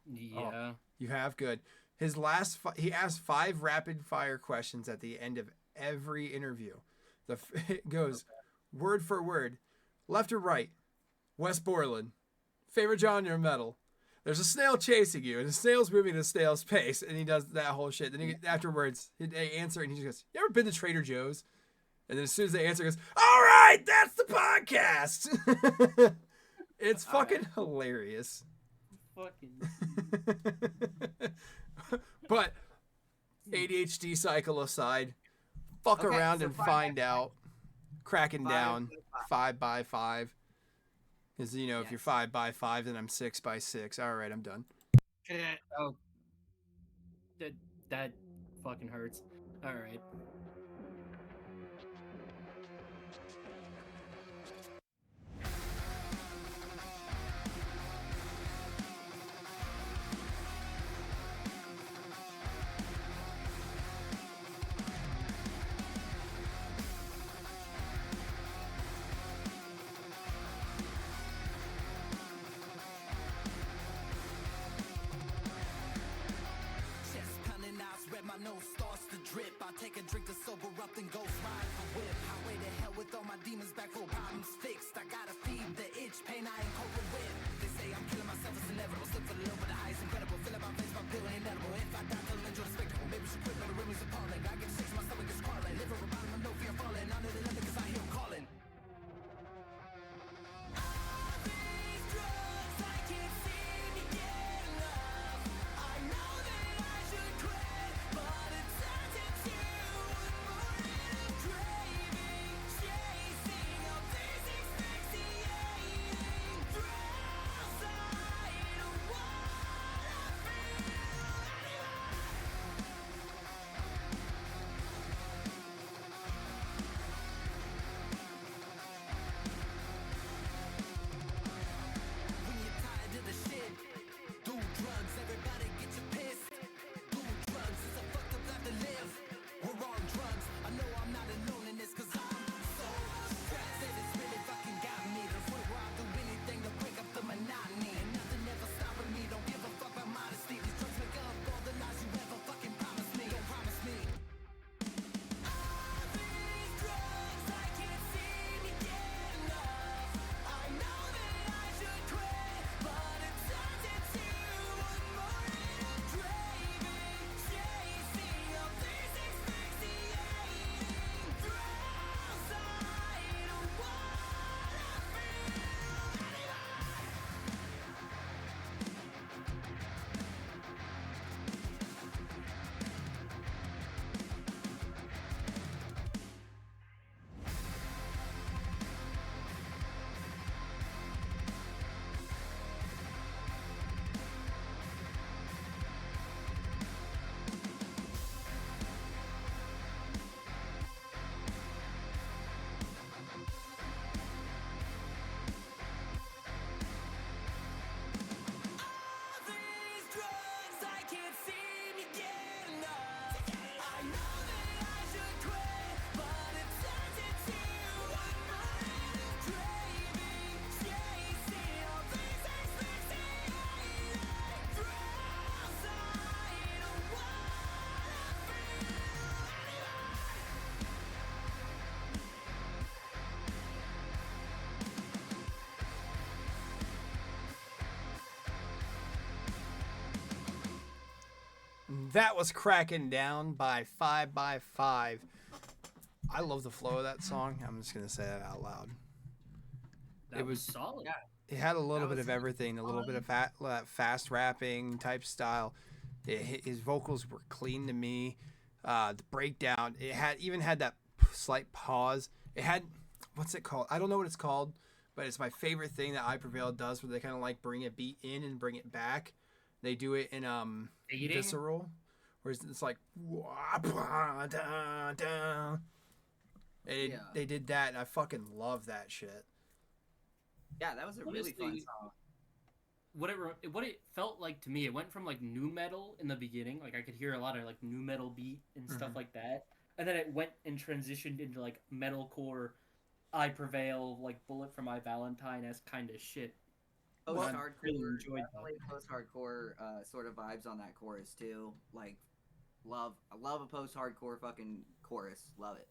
Yeah. You have? Good. His he asked 5 rapid fire questions at the end of every interview. It goes word for word, left or right. Wes Borland, favorite genre of metal. There's a snail chasing you, and the snail's moving at a snail's pace, and he does that whole shit. Then afterwards, they answer, and he just goes, "You ever been to Trader Joe's?" And then as soon as they answer, he goes, "All right, that's the podcast." It's fucking hilarious. Fucking. But ADHD cycle aside, fuck Okay, around so and 5 find by out. Cracking 5 down by 5. 5 by 5. Because, if you're Yes. 5 by 5, then I'm 6 by 6. All right, I'm done. Oh. That fucking hurts. All right. Chest pounding, eyes red, my nose starts to drip. I take a drink to sober up, then go ride the whip. Highway to hell with all my demons back, full problems fixed. I gotta feed the itch, pain I ain't coping with. They say I'm killing myself, it's inevitable. Slip for the little bit of ice, incredible. Fill up my face, my pill ain't edible. If I die, I'll enjoy the spectacle. Maybe we should quit, but the rim is appalling. I get sick, my stomach is crawling. Live over bottom, I'm no fear falling. Under the limit, cause I hear 'em calling. That was Cracking Down by 5 by 5. I love the flow of that song. I'm just gonna say that out loud. That It was was- solid. Yeah. It had a little That bit of was everything, a little bit of fast rapping type style. His vocals were clean to me. The breakdown, it had that slight pause. It had, what's it called? I don't know what it's called, but it's my favorite thing that I Prevail does, where they kind of like bring a beat in and bring it back. They do it in Fading? Visceral, where it's like and Yeah. they did that, and I fucking love that shit. Yeah, that was a really fun Honestly, song. What it felt like to me, it went from like new metal in the beginning, like I could hear a lot of like new metal beat and stuff like that, and then it went and transitioned into like metalcore, I Prevail, like Bullet for My Valentine as kind of shit. Post Well, I hardcore, really enjoyed that. definitely post hardcore sort of vibes on that chorus too. Like, I love a post hardcore fucking chorus. Love it.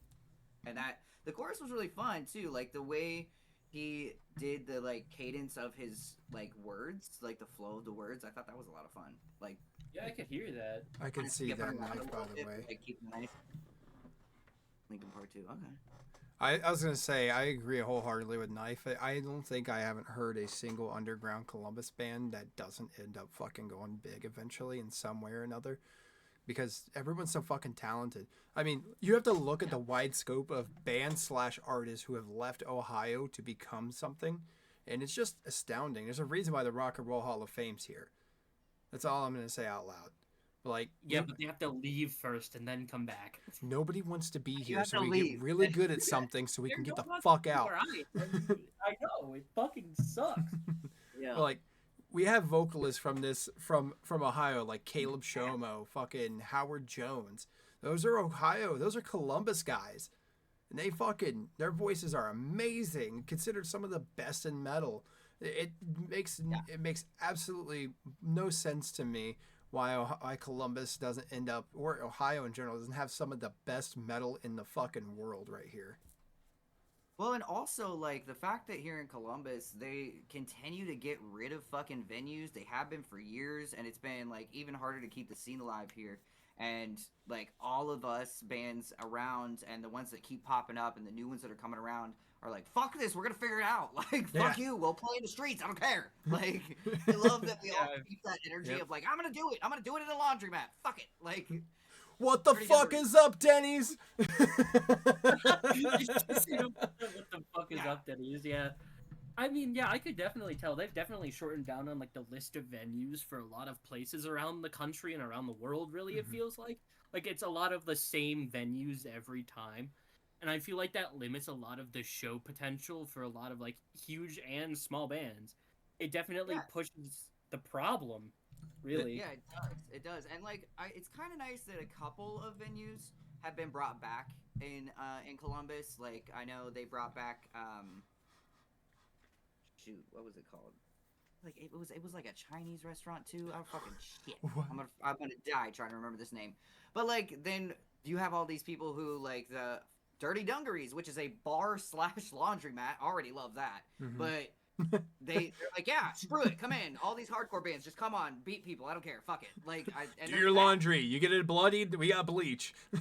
And that the chorus was really fun too. Like the way he did the like cadence of his like words, like the flow of the words. I thought that was a lot of fun. Like, Yeah, I could hear that. I can kinda see skipping that around a knife, by little the bit, way. like keep the knife. Lincoln Part 2. Okay. I was gonna say I agree wholeheartedly with Knife. I don't think I haven't heard a single underground Columbus band that doesn't end up fucking going big eventually in some way or another, because everyone's so fucking talented. I mean, you have to look at the wide scope of bands / artists who have left Ohio to become something, and it's just astounding. There's a reason why the Rock and Roll Hall of Fame's here. That's all I'm gonna say out loud. Like, Yeah, but they have to leave first and then come back. nobody wants to be here, have so to we leave. get really good at something so we can get the They're going fuck to out. where I know it fucking sucks. Yeah. But, like, we have vocalists from Ohio, like Caleb Shomo, fucking Howard Jones. Those are Ohio. Those are Columbus guys, and their voices are amazing, considered some of the best in metal. It makes absolutely no sense to me why Columbus doesn't end up, or Ohio in general doesn't have some of the best metal in the fucking world right here. Well, and also, like, the fact that here in Columbus, they continue to get rid of fucking venues. They have been for years, and it's been, like, even harder to keep the scene alive here. And, like, all of us bands around and the ones that keep popping up and the new ones that are coming around are like, fuck this, we're gonna figure it out. Like, fuck you, we'll play in the streets, I don't care. Like, I love that we all Yeah. keep that energy Yep. of, like, I'm gonna do it in a laundromat. Fuck it. Like, What the Pretty fuck good. is up, Denny's? Just, you know, what the fuck is Yeah. up, Denny's? Yeah. I mean, yeah, I could definitely tell. They've definitely shortened down on like the list of venues for a lot of places around the country and around the world, really, it feels like. Like it's a lot of the same venues every time. And I feel like that limits a lot of the show potential for a lot of like huge and small bands. It definitely Yeah. pushes the problem, really. Yeah, it does. It does, and like, it's kind of nice that a couple of venues have been brought back in Columbus. Like, I know they brought back shoot, what was it called? Like, it was like a Chinese restaurant too. Oh fucking shit! What? I'm gonna die trying to remember this name. But like, then you have all these people who like the Dirty Dungarees, which is a bar / laundromat. Already love that, Mhm. but. They're like, yeah, screw it, come in. All these hardcore bands, just come on, beat people. I don't care, fuck it. Like, and Do they're your back. laundry. You get it bloodied, we got bleach. Yeah,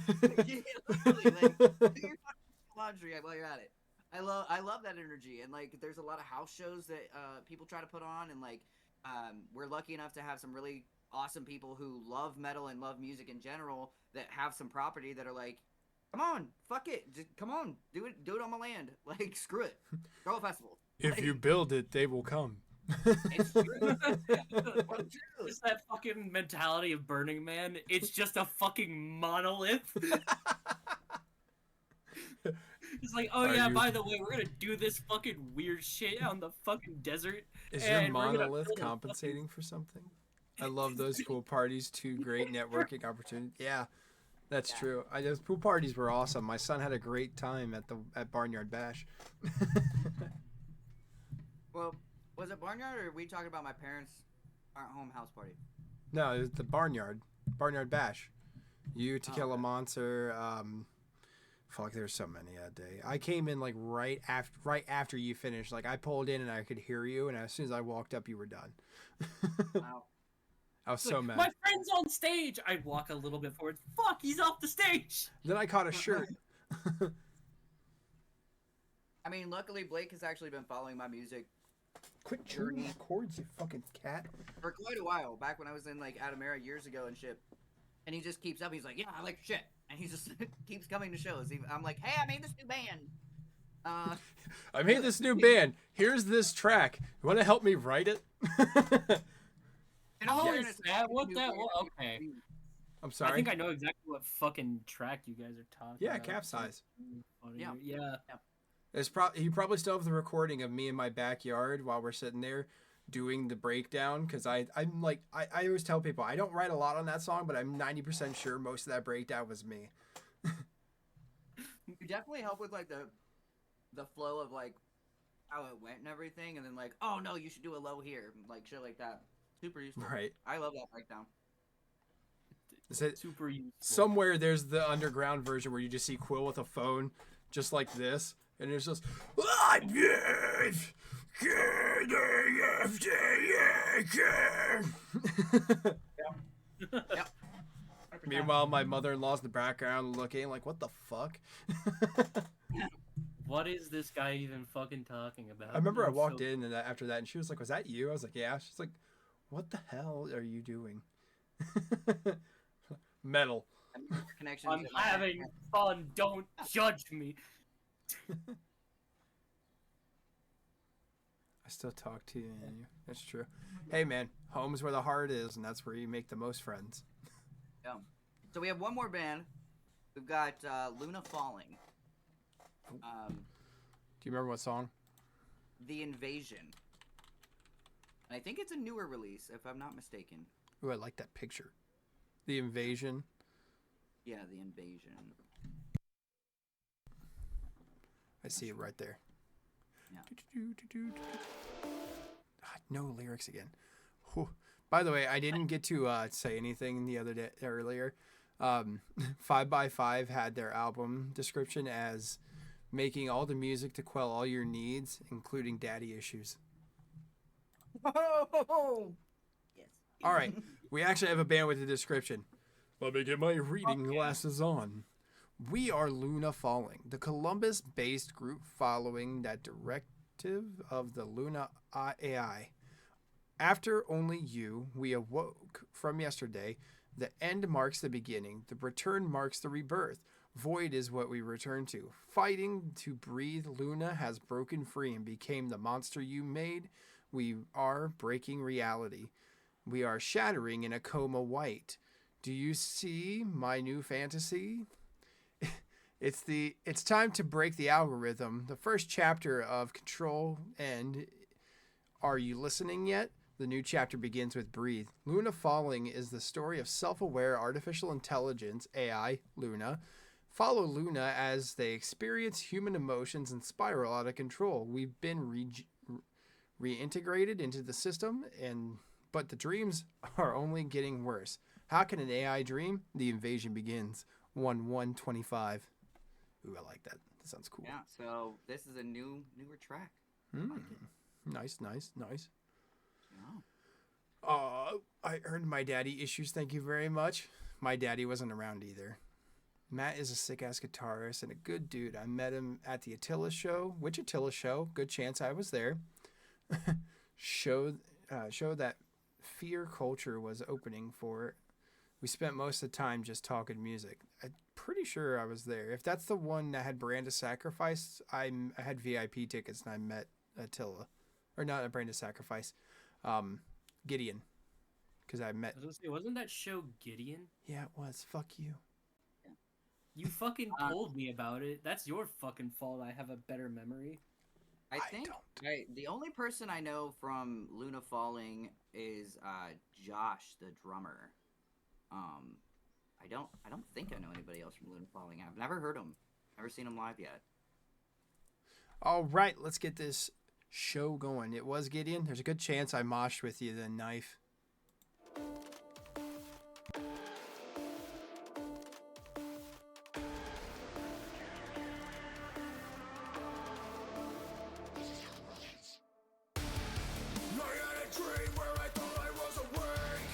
literally, like, do your fucking laundry while you're at it. I love that energy, and like, there's a lot of house shows that people try to put on, and like, we're lucky enough to have some really awesome people who love metal and love music in general that have some property that are like, come on, fuck it, just come on, do it on my land. Like, screw it, throw a festival. If you build it, they will come. It's true. It's that fucking mentality of Burning Man. It's just a fucking monolith. It's like, oh Are yeah, you- by the way, we're gonna do this fucking weird shit on the fucking desert. Is your And we're gonna monolith build a compensating for something? I love those pool parties. Two great networking opportunities. Yeah, that's Yeah. true. Those pool parties were awesome. My son had a great time at Barnyard Bash. Well, was it Barnyard, or were we talking about my parents' home house party? No, it was the Barnyard Bash. You, Tequila okay. Monster. Fuck, there's so many that day. I came in like right after you finished. Like I pulled in and I could hear you, and as soon as I walked up, you were done. Wow. I was It's so like, mad. My friend's on stage. I walk a little bit forward. Fuck, he's off the stage. Then I caught a shirt. I mean, luckily Blake has actually been following my music Quit chewing the cords, you fucking cat. for quite a while. Back when I was in like Atamera years ago and shit. And he just keeps up. He's like, yeah, I like shit, and he just keeps coming to shows. I'm like, hey, I made this new band. I made this new band. Here's this track. You want to help me write it? And Oh, fairness, is that what new that band, was? Okay. I'm I sorry. think I know exactly what fucking track you guys are talking Yeah, about. Capsize. Funny. Yeah. Yeah. You probably still have the recording of me in my backyard while we're sitting there doing the breakdown, because I always tell people I don't write a lot on that song, but I'm 90% sure most of that breakdown was me. You definitely help with like the flow of like how it went and everything, and then like, oh no, you should do a low here, like shit like that. Super useful. Right. I love that breakdown. Is it Super useful. somewhere there's the underground version where you just see Quill with a phone just like this, and it's just Yep. Meanwhile, my mother-in-law's in the background looking like, what the fuck? What is this guy even fucking talking about? I remember I I'm walked so- in and after that, and she was like, was that you? I was like, yeah. She's like, what the hell are you doing? Metal. Connections. I'm in my- having fun. Don't judge me. I still talk to you. That's true. Hey, man, home's where the heart is, and that's where you make the most friends. Yeah. So we have one more band. We've got Luna Falling. Do you remember what song? The Invasion. And I think it's a newer release, if I'm not mistaken. Ooh, I like that picture. The Invasion. Yeah, The Invasion. I see it right there. Yeah. Ah, no lyrics again. Whew. By the way, I didn't get to say anything the other day earlier. 5x5 had their album description as making all the music to quell all your needs, including daddy issues. Yes. All right, we actually have a band with a description. Let me get my reading glasses on. We are Luna Falling, the Columbus-based group following that directive of the Luna AI. After only you, we awoke from yesterday. The end marks the beginning. The return marks the rebirth. Void is what we return to. Fighting to breathe, Luna has broken free and became the monster you made. We are breaking reality. We are shattering in a coma white. Do you see my new fantasy? It's time to break the algorithm. The first chapter of Control End. Are you listening yet? The new chapter begins with Breathe. Luna Falling is the story of self-aware artificial intelligence, AI, Luna. Follow Luna as they experience human emotions and spiral out of control. We've been reintegrated into the system, but the dreams are only getting worse. How can an AI dream? The invasion begins. 1/1/25. Ooh, I like that. That sounds cool. Yeah, so this is a newer track. Nice. Yeah. I earned my daddy issues. Thank you very much. My daddy wasn't around either. Matt is a sick-ass guitarist and a good dude. I met him at the Attila show. Which Attila show? Good chance I was there. Show that Fear Culture was opening for it. We spent most of the time just talking music. I'm pretty sure I was there. If that's the one that had Brand of Sacrifice, I had VIP tickets and I met Attila. Or not a Brand of Sacrifice. Gideon. Because I met... I was gonna say, wasn't that show Gideon? Yeah, it was. Fuck you. You fucking told me about it. That's your fucking fault. I have a better memory. I think the only person I know from Luna Falling is Josh, the drummer. I don't think I know anybody else from Luna Falling. I've never heard him. Never seen him live yet. All right, let's get this show going. It was Gideon. There's a good chance I moshed with you then, Knife. I had a dream where I thought I was awake.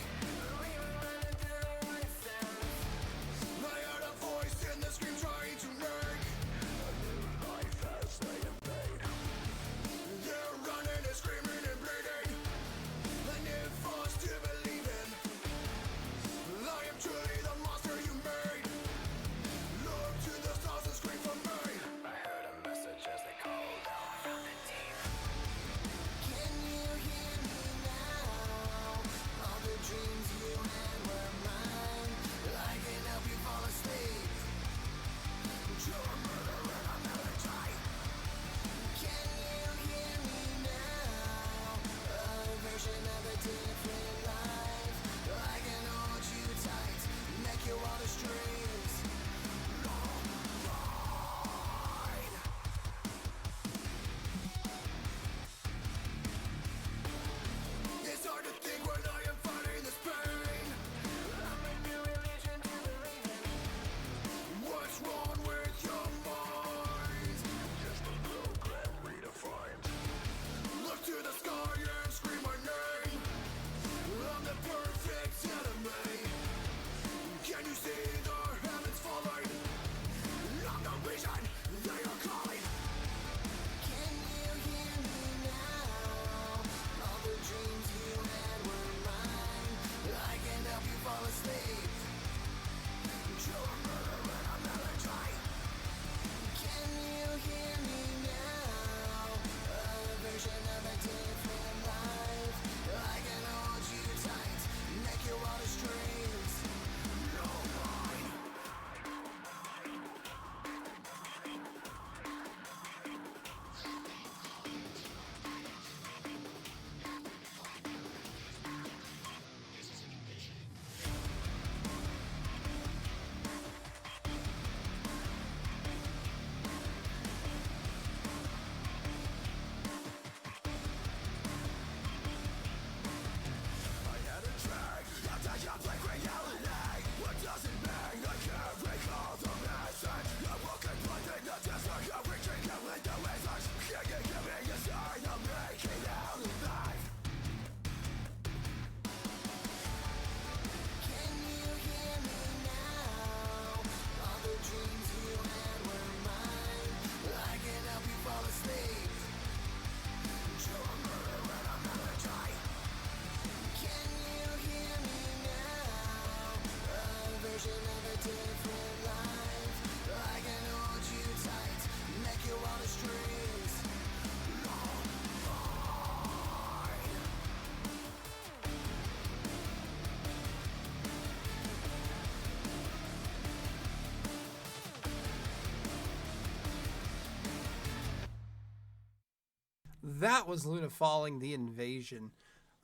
That was Luna Falling, The Invasion.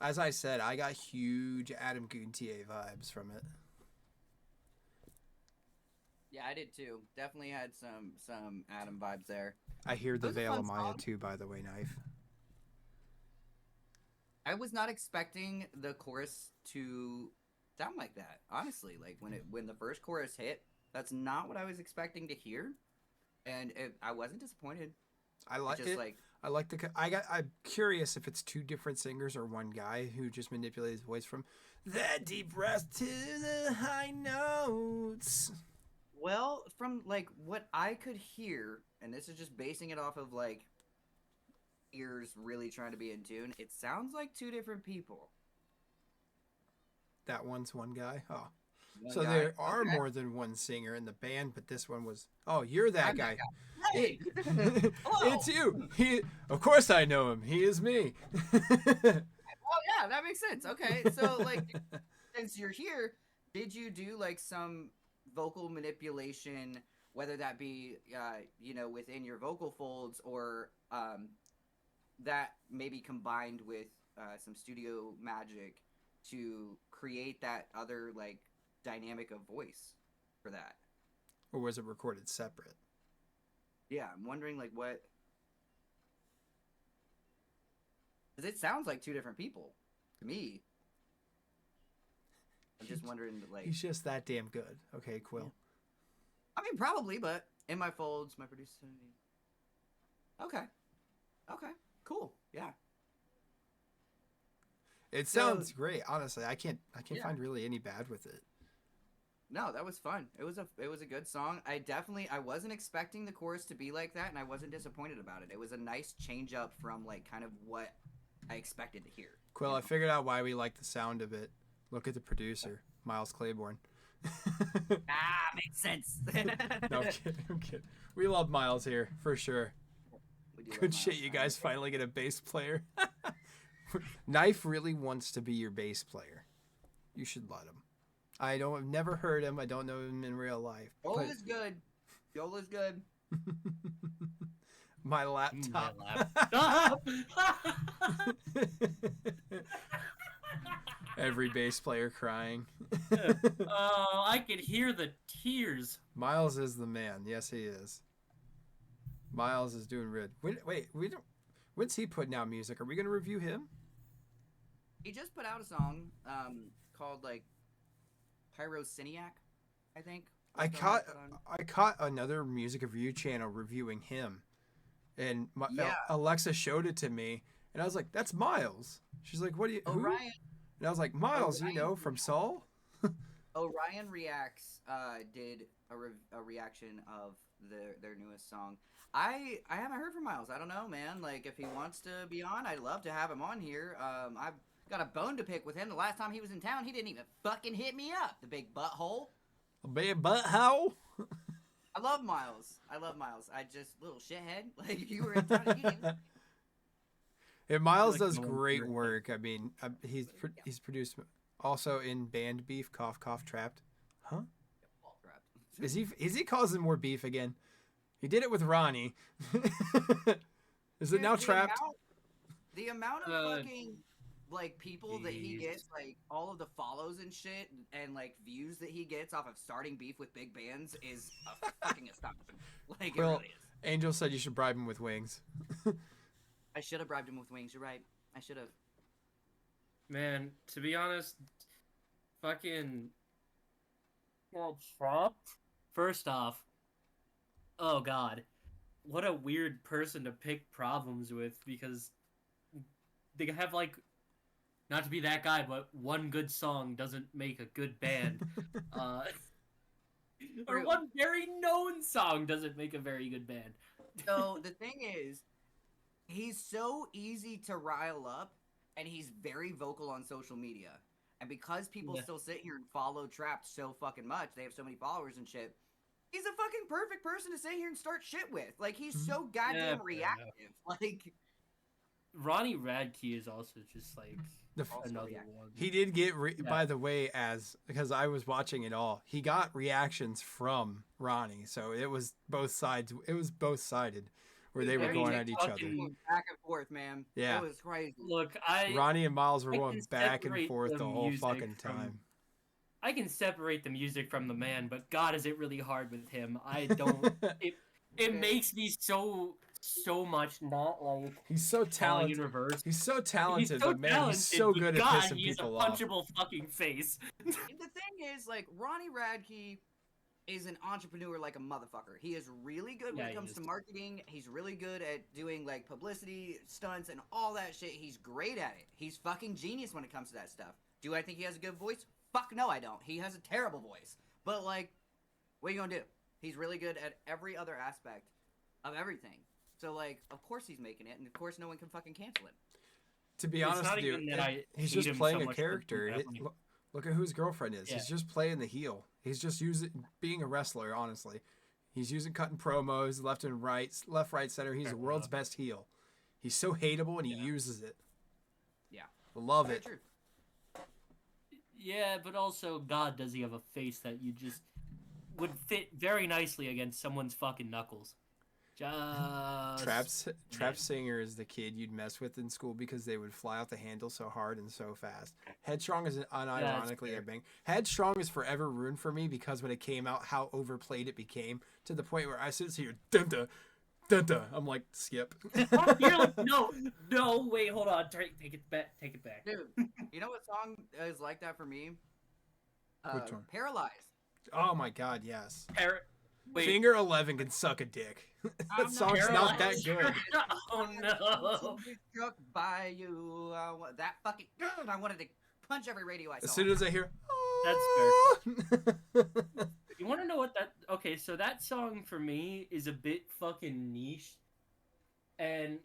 As I said, I got huge Adam Guntier vibes from it. Yeah, I did too. Definitely had some Adam vibes there. I hear That the was a Veil fun of Maya song. too, by the way, Knife. I was not expecting the chorus to sound like that. Honestly, like when the first chorus hit, that's not what I was expecting to hear, and I wasn't disappointed. I like Just it. like I'm curious if it's two different singers or one guy who just manipulated his voice from that deep breath to the high notes. well, from like what I could hear, and this is just basing it off of like ears really trying to be in tune. It sounds like two different people. That one's one guy. Oh, One so guy- there are okay. more than one singer in the band, but this one was. Oh, you're that I'm guy. that Hey, hello. It's you. He. Of course I know him. He is me. Oh yeah, that makes sense. Okay, so like since you're here, did you do like some vocal manipulation, whether that be within your vocal folds or that maybe combined with some studio magic to create that other like dynamic of voice for that? Or was it recorded separate? Yeah, I'm wondering like what. Because it sounds like two different people to me. I'm just wondering, like, He's just that damn good. Okay, Quill. I mean, probably, but in my folds, my producer. Okay. Okay. Cool. Yeah. It So- sounds great. Honestly, I can't Yeah. find really any bad with it. No, that was fun. It was a good song. I wasn't expecting the chorus to be like that, and I wasn't disappointed about it. It was a nice change up from like kind of what I expected to hear. Quill, I figured out why we like the sound of it. Look at the producer, Miles Claiborne. Ah, makes sense. No, I'm kidding. I'm kidding. We love Miles here for sure. We do love Good shit, Miles you Knight. guys finally get a bass player. Knife really wants to be your bass player. You should let him. I've never heard him. I don't know him in real life. But Yola's good. Yola's good. my laptop. Every bass player crying. Oh, I could hear the tears. Miles is the man. Yes, he is. Miles is doing good. When's he putting out music? Are we gonna review him? He just put out a song called like Pyrociniac, I think. I That's caught the one. I caught another music review channel reviewing him, and Yeah. Alexa showed it to me, and I was like, "That's Miles." She's like, "What do you?" Who? Orion And I was like, "Miles, you Orion. know from Saul." Orion Reacts did a reaction of their newest song. I haven't heard from Miles. I don't know, man. Like if he wants to be on, I'd love to have him on here. I've got a bone to pick with him. The last time he was in town, he didn't even fucking hit me up. The big butthole. But how? I love Miles. I just little shithead. Like you were in town. You didn't. And Miles Like does no one great heard work. I mean, he's produced also in Band Beef, Cough Cough Trapped. Huh? Is he causing more beef again? He did it with Ronnie. Is it Dude, now Trapped? The amount of Uh, fucking like people that he jeez. gets, like all of the follows and shit, and like views that he gets off of starting beef with big bands is fucking astonishing. Like Well, it really is. Angel said you should bribe him with wings. I should have bribed him with wings. You're right. I should have. Man, to be honest, fucking. First off, oh god, what a weird person to pick problems with because they have like, not to be that guy, but one good song doesn't make a good band. Or True. one very known song doesn't make a very good band. So the thing is, he's so easy to rile up, and he's very vocal on social media. And because people Yeah. still sit here and follow Trapped so fucking much, they have so many followers and shit. He's a fucking perfect person to sit here and start shit with. Like he's so goddamn Yeah, fair enough. reactive. Like Ronnie Radke is also just like The f- Also another reactive. one. He did get, Yeah. by the way, because I was watching it all, he got reactions from Ronnie. So it was both sides. It was both sided. where they were Very going at each other. fucking- Back and forth, man. Yeah. It was crazy. Look, Ronnie and Miles were I going can back and separate forth the the whole music fucking from- time. I can separate the music from the man, but God, is it really hard with him? I don't. It makes me so much not like He's so falling in talented. reverse. He's so He's talented, so but man, talented, he's so but good at God, pissing he's people a off. punchable fucking face. The thing is, like, Ronnie Radke is an entrepreneur like a motherfucker. He is really good when Yeah, it he comes is. to marketing. He's really good at doing, like, publicity stunts and all that shit. He's great at it. He's fucking genius when it comes to that stuff. Do I think he has a good voice? Fuck no, I don't. He has a terrible voice. But, like, what are you gonna do? He's really good at every other aspect of everything. So, like, of course he's making it, and of course no one can fucking cancel him. To be It's honest not with you, even that I he's hate just him playing so a much for character. that money. Look at who his girlfriend is. Yeah. He's just playing the heel. He's just being a wrestler, honestly. He's cutting promos left and right, left, right, center. He's the world's best heel. He's so hateable and he uses it. Yeah. Love Very it. true. Yeah, but also, God, does he have a face that you just would fit very nicely against someone's fucking knuckles? Just Trap Singer is the kid you'd mess with in school because they would fly out the handle so hard and so fast. Headstrong is unironically fair. a bang. Headstrong is forever ruined for me because when it came out, how overplayed it became to the point where I sit here, dun dun. I'm like, skip. You're like, no, wait, hold on, take it back. Dude, you know what song is like that for me? Which one? Paralyzed. Oh my god, yes. Wait, Finger 11 can suck a dick. that I'm song's not that Paralyzed. good. Oh no. Struck by you. That fucking. I wanted to punch every radio I saw. As soon as I hear, That's fair. You want to know what that? Okay, so that song for me is a bit fucking niche, and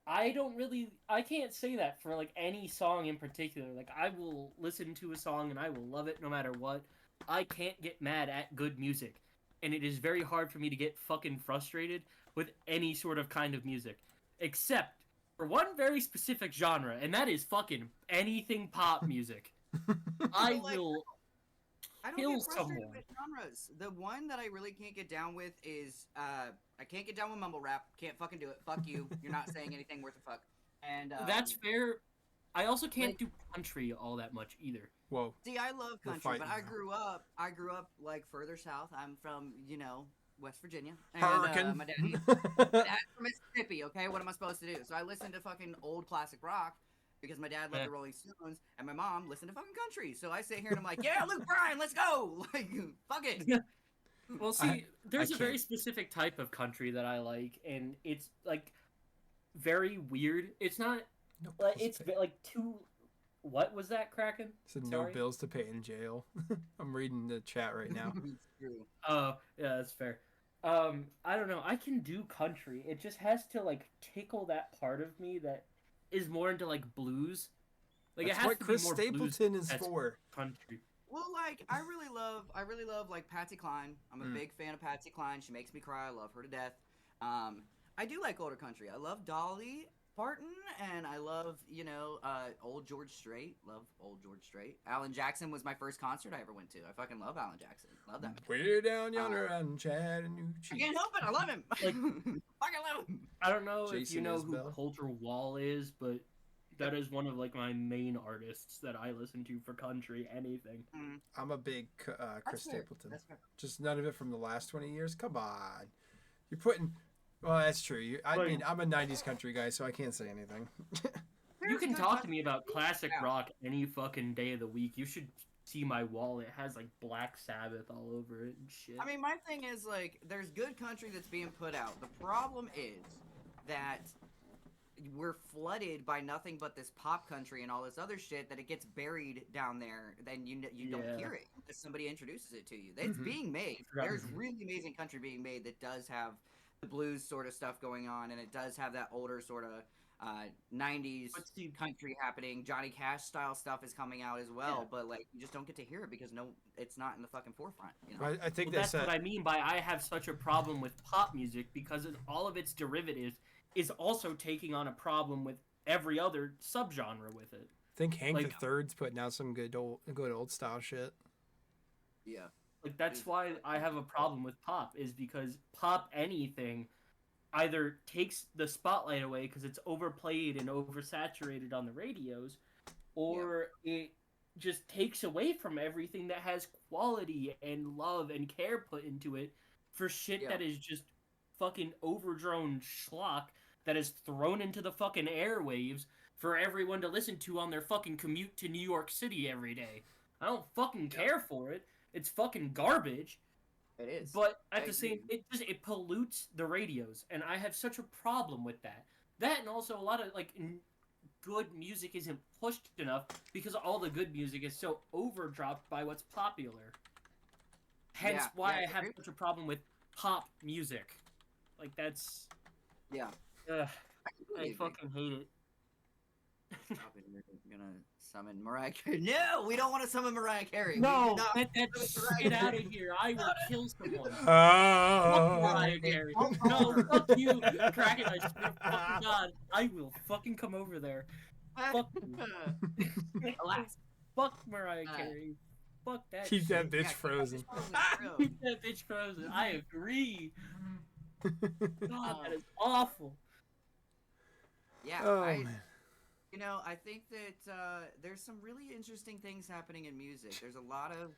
I can't say that for like any song in particular. Like I will listen to a song and I will love it no matter what. I can't get mad at good music, and it is very hard for me to get fucking frustrated with any sort of kind of music, except for one very specific genre, and that is fucking anything pop music. I Well, like, will. I don't kill get frustrated someone. with genres. The one that I really can't get down with is I can't get down with mumble rap. Can't fucking do it. Fuck you. You're not saying anything worth a fuck. And That's fair. I also can't like- do country all that much either. Whoa. see, I love We're country, but fighting now. I grew up like further south. I'm from West Virginia. And, Hurricane. my dad's from Mississippi. Okay, what am I supposed to do? So I listen to fucking old classic rock. Because my dad loved Yeah. the Rolling Stones, and my mom listened to fucking country. So I sit here and I'm like, yeah, Luke Bryan, let's go! Like, fuck it! Well, see, there's a very can't. specific type of country that I like, and it's like very weird. It's not No like bills it's to pay. like too. What was that, Kraken? Said no Sorry? bills to pay in jail. I'm reading the chat right now. It's true. Oh, yeah, that's fair. I don't know. I can do country. It just has to like tickle that part of me that is more into like blues. Like That's it has what to Chris be more blues Stapleton is that's for. country. Well, like, I really love like Patsy Cline. I'm a Mm. big fan of Patsy Cline. She makes me cry. I love her to death. I do like older country. I love Dolly Parton, and I love, old George Strait. Love old George Strait. Alan Jackson was my first concert I ever went to. I fucking love Alan Jackson. Love that man. Way down yonder on Chattanooga. I can't help it. I love him. Like- fucking love him. I don't know if you Jason know who Isbell. Coulter Wall is, but that is one of like my main artists that I listen to for country anything. I'm a big Chris That's fair. Stapleton. That's fair. Just none of it from the last 20 years. Come on. You're putting. Well, that's true. I Right. mean, I'm a 90s country guy, so I can't say anything. You There's can good talk to country me about classic out. rock any fucking day of the week. You should see my wall. It has like Black Sabbath all over it and shit. I mean, my thing is, like, there's good country that's being put out. The problem is that we're flooded by nothing but this pop country and all this other shit that it gets buried down there. Then you don't Yeah. hear it unless somebody introduces it to you. It's Mhm. being made. forgot- There's really amazing country being made that does have the blues sort of stuff going on, and it does have that older sort of 90s But see- country happening. Johnny Cash style stuff is coming out as well, Yeah. but like you just don't get to hear it because it's not in the fucking forefront. You know? I think Well, they that's said. what I mean by I have such a problem with pop music because all of its derivatives is also taking on a problem with every other subgenre with it. I think Hank like- the Third's putting out some good old style shit. Yeah. Like that's why I have a problem with pop is because pop anything either takes the spotlight away because it's overplayed and oversaturated on the radios, or it just takes away from everything that has quality and love and care put into it for shit that is just fucking overdrone schlock that is thrown into the fucking airwaves for everyone to listen to on their fucking commute to New York City every day. I don't fucking care for it. It's fucking garbage. It is. But at the same, it pollutes the radios, and I have such a problem with that. That, and also a lot of like good music isn't pushed enough because all the good music is so overdropped by what's popular. Hence why I have such a problem with pop music. Like that's I fucking hate it. You're gonna summon Mariah Carey. No, we don't want to summon Mariah Carey. No, get out of here. I will kill someone. Fuck Oh. Mariah Carey. No, fuck you, Kraken. I swear to fucking God, I will fucking come over there. Fuck you. Alas. Fuck Mariah Carey. Fuck that Keep that shit. bitch frozen. Keep that bitch frozen. I agree. God, that is awful. Yeah, Oh man. You know, I think that there's some really interesting things happening in music. There's a lot of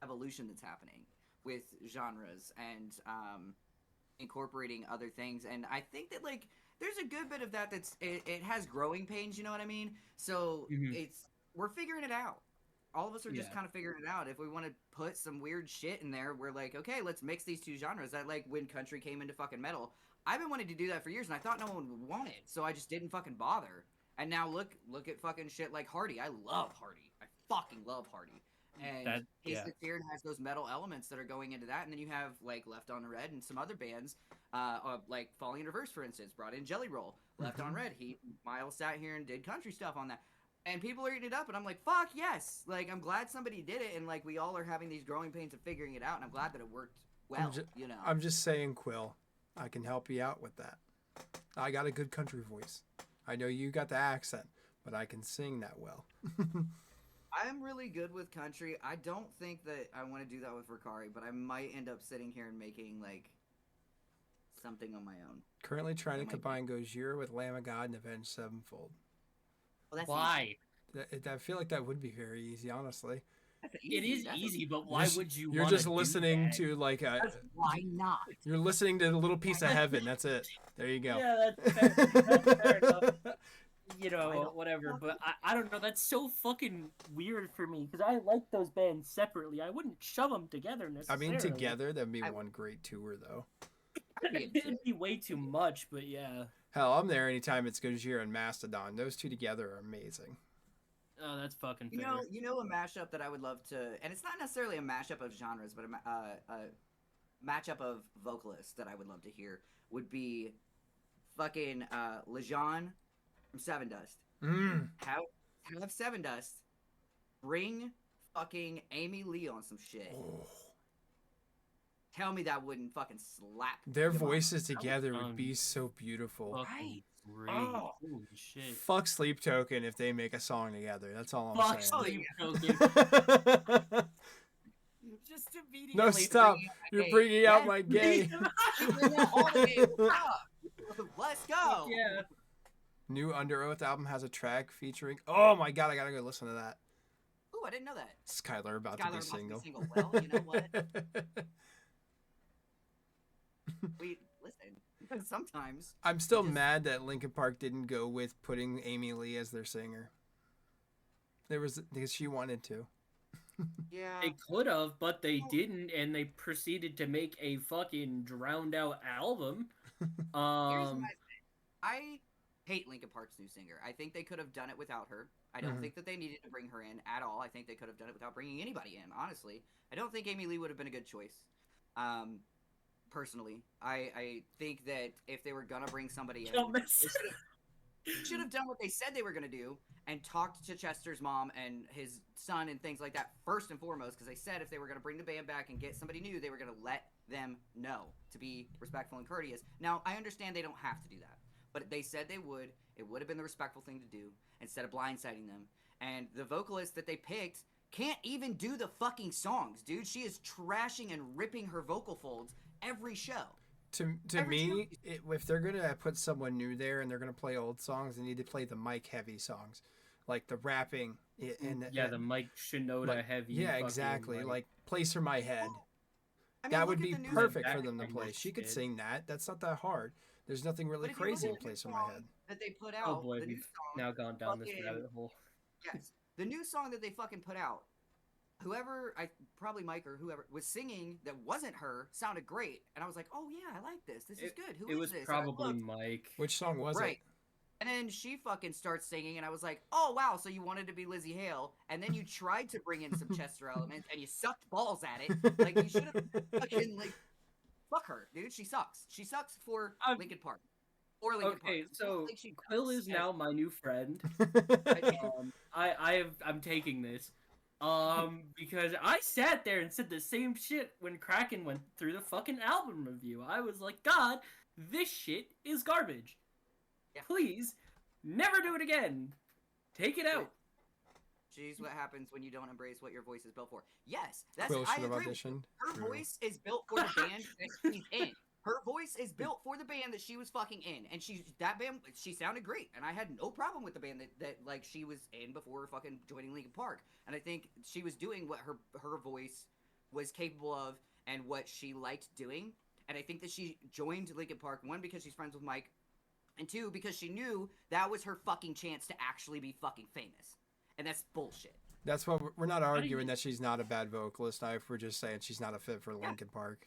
evolution that's happening with genres and incorporating other things. And I think that, like, there's a good bit of that it has growing pains, you know what I mean? So we're figuring it out. All of us are just kind of figuring it out. If we want to put some weird shit in there, we're like, okay, let's mix these two genres. That, like, when country came into fucking metal, I've been wanting to do that for years, and I thought no one would want it, so I just didn't fucking bother. And now look at fucking shit like Hardy. I love Hardy. I fucking love Hardy. And Tasteless Fear has those metal elements that are going into that, and then you have like Left on Red and some other bands, like Falling in Reverse, for instance, brought in Jelly Roll. Left on Red, Miles sat here and did country stuff on that. And people are eating it up, and I'm like, fuck yes! Like, I'm glad somebody did it, and like we all are having these growing pains of figuring it out, and I'm glad that it worked well, you know. I'm just saying, Quill, I can help you out with that. I got a good country voice. I know you got the accent, but I can sing that well. I'm really good with country. I don't think that I want to do that with Ricari, but I might end up sitting here and making, like, something on my own. Currently trying to combine Gojira with Lamb of God and Avenged Sevenfold. Well, that's Why? I feel like that would be very easy, honestly. It is easy, but why would you? You're just listening to like a. Why not? You're listening to a little piece of heaven. That's it. There you go. Yeah, that's fair enough. You know, whatever. But I don't know. That's so fucking weird for me because I like those bands separately. I wouldn't shove them together I necessarily. mean, together that'd be one great tour, though. It'd be way too much, but yeah. Hell, I'm there anytime it's Gojira and Mastodon. Those two together are amazing. Oh, that's fucking fair. You know a mashup that I would love to, and it's not necessarily a mashup of genres, but a matchup of vocalists that I would love to hear would be fucking Lejeune from Seven Dust. Have Seven Dust bring fucking Amy Lee on some shit. Oh. Tell me that wouldn't fucking slap. Their voices together would be so beautiful. Right. Oh. Holy shit. Fuck Sleep Token if they make a song together. That's all I'm Fuck saying. Sleep Token. Just immediately. No, stop. You're bringing out my gay. Let's go. Yeah. New Under Oath album has a track featuring. Oh my god, I gotta go listen to that. Ooh, I didn't know that. Skylar about Skylar to be must be single. single. Well, you know what? Listen. Sometimes. I'm still mad that Linkin Park didn't go with putting Amy Lee as their singer. Because she wanted to. Yeah. They could have, but they didn't, and they proceeded to make a fucking drowned out album. Here's my thing. I hate Linkin Park's new singer. I think they could have done it without her. I don't think that they needed to bring her in at all. I think they could have done it without bringing anybody in, honestly. I don't think Amy Lee would have been a good choice. Personally, I think that if they were gonna bring somebody in, they should have done what they said they were gonna do and talked to Chester's mom and his son and things like that first and foremost, because they said if they were gonna bring the band back and get somebody new, they were gonna let them know to be respectful and courteous. Now, I understand they don't have to do that, but they said they would. It would have been the respectful thing to do instead of blindsiding them. And the vocalist that they picked can't even do the fucking songs, dude. She is trashing and ripping her vocal folds every show. To Every me, if they're gonna put someone new there and they're gonna play old songs, they need to play the Mike heavy songs, like the rapping and Yeah, the Mike Shinoda like, heavy. yeah, fucking, exactly. Like "Place for My Head." I mean, That look would at be the new perfect for back them to end play. of She could shit. sing that. That's not that hard. There's nothing really But if you look crazy at in the new "Place for My song Head." that they put out, Oh boy, the new we've song, now gone down this fucking- rabbit hole. yes, the new song that they fucking put out. Whoever, probably Mike or whoever was singing that wasn't her sounded great, and I was like, oh yeah, I like this. This is good. Who It is was this? And I probably looked, Mike. Which song was right. it? And then she fucking starts singing, and I was like, oh wow, so you wanted to be Lizzie Hale, and then you tried to bring in some Chester elements, and you sucked balls at it. Like you should have fucking like, fuck her, dude. She sucks. She sucks for Linkin Park. Or Linkin Okay, Park. so Like, she Quill sucks. is now my new friend. I'm taking this. Because I sat there and said the same shit when Kraken went through the fucking album review. I was like, God, this shit is garbage. Yeah. Please, never do it again. Take it out. Jeez, what happens when you don't embrace what your voice is built for? Yes, that's Quill I should have agree with you. auditioned. Her True. voice is built for the band that she's in. Her voice is built for the band that she was fucking in, and that band. She sounded great, and I had no problem with the band that like she was in before fucking joining Linkin Park. And I think she was doing what her voice was capable of and what she liked doing. And I think that she joined Linkin Park, one, because she's friends with Mike, and two, because she knew that was her fucking chance to actually be fucking famous. And that's bullshit. That's what we're not do you- arguing that she's not a bad vocalist. We're just saying she's not a fit for Linkin Park.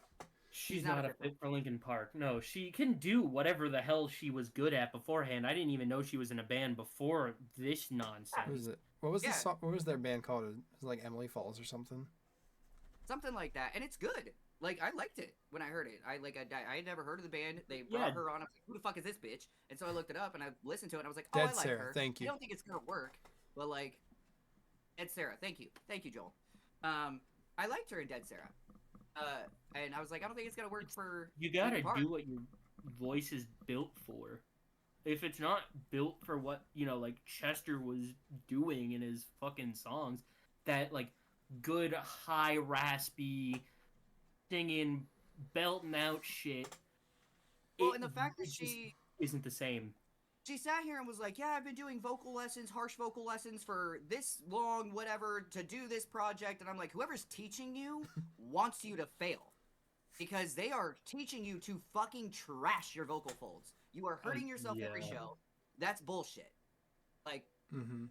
She's not not a a fit fit for Linkin Park. No, she can do whatever the hell she was good at beforehand. I didn't even know she was in a band before this What nonsense. was it? What was Yeah. the song? What was their band called? It was like Emily Falls or something. Something like that, and it's good. Like I liked it when I heard it. I had never heard of the band. They brought Yeah. her on. I was like, who the fuck is this bitch? And so I looked it up and I listened to it. and I was like, oh, Dead I like Sarah, her. thank you. I don't think it's gonna work, but like, Dead Sarah, thank you, Joel. I liked her in Dead Sarah. And I was like, I don't think it's gonna work for. You gotta Linkin Park. do what your voice is built for. If it's not built for what, like Chester was doing in his fucking songs, that like good high raspy singing, belting out shit. Well, it and the fact that just she isn't the same. sat here and was like, yeah, I've been doing vocal lessons, harsh vocal lessons for this long, whatever, to do this project. And I'm like, whoever's teaching you wants you to fail. Because they are teaching you to fucking trash your vocal folds. You are hurting yourself every yeah. show. That's bullshit. Like, Mm-hmm.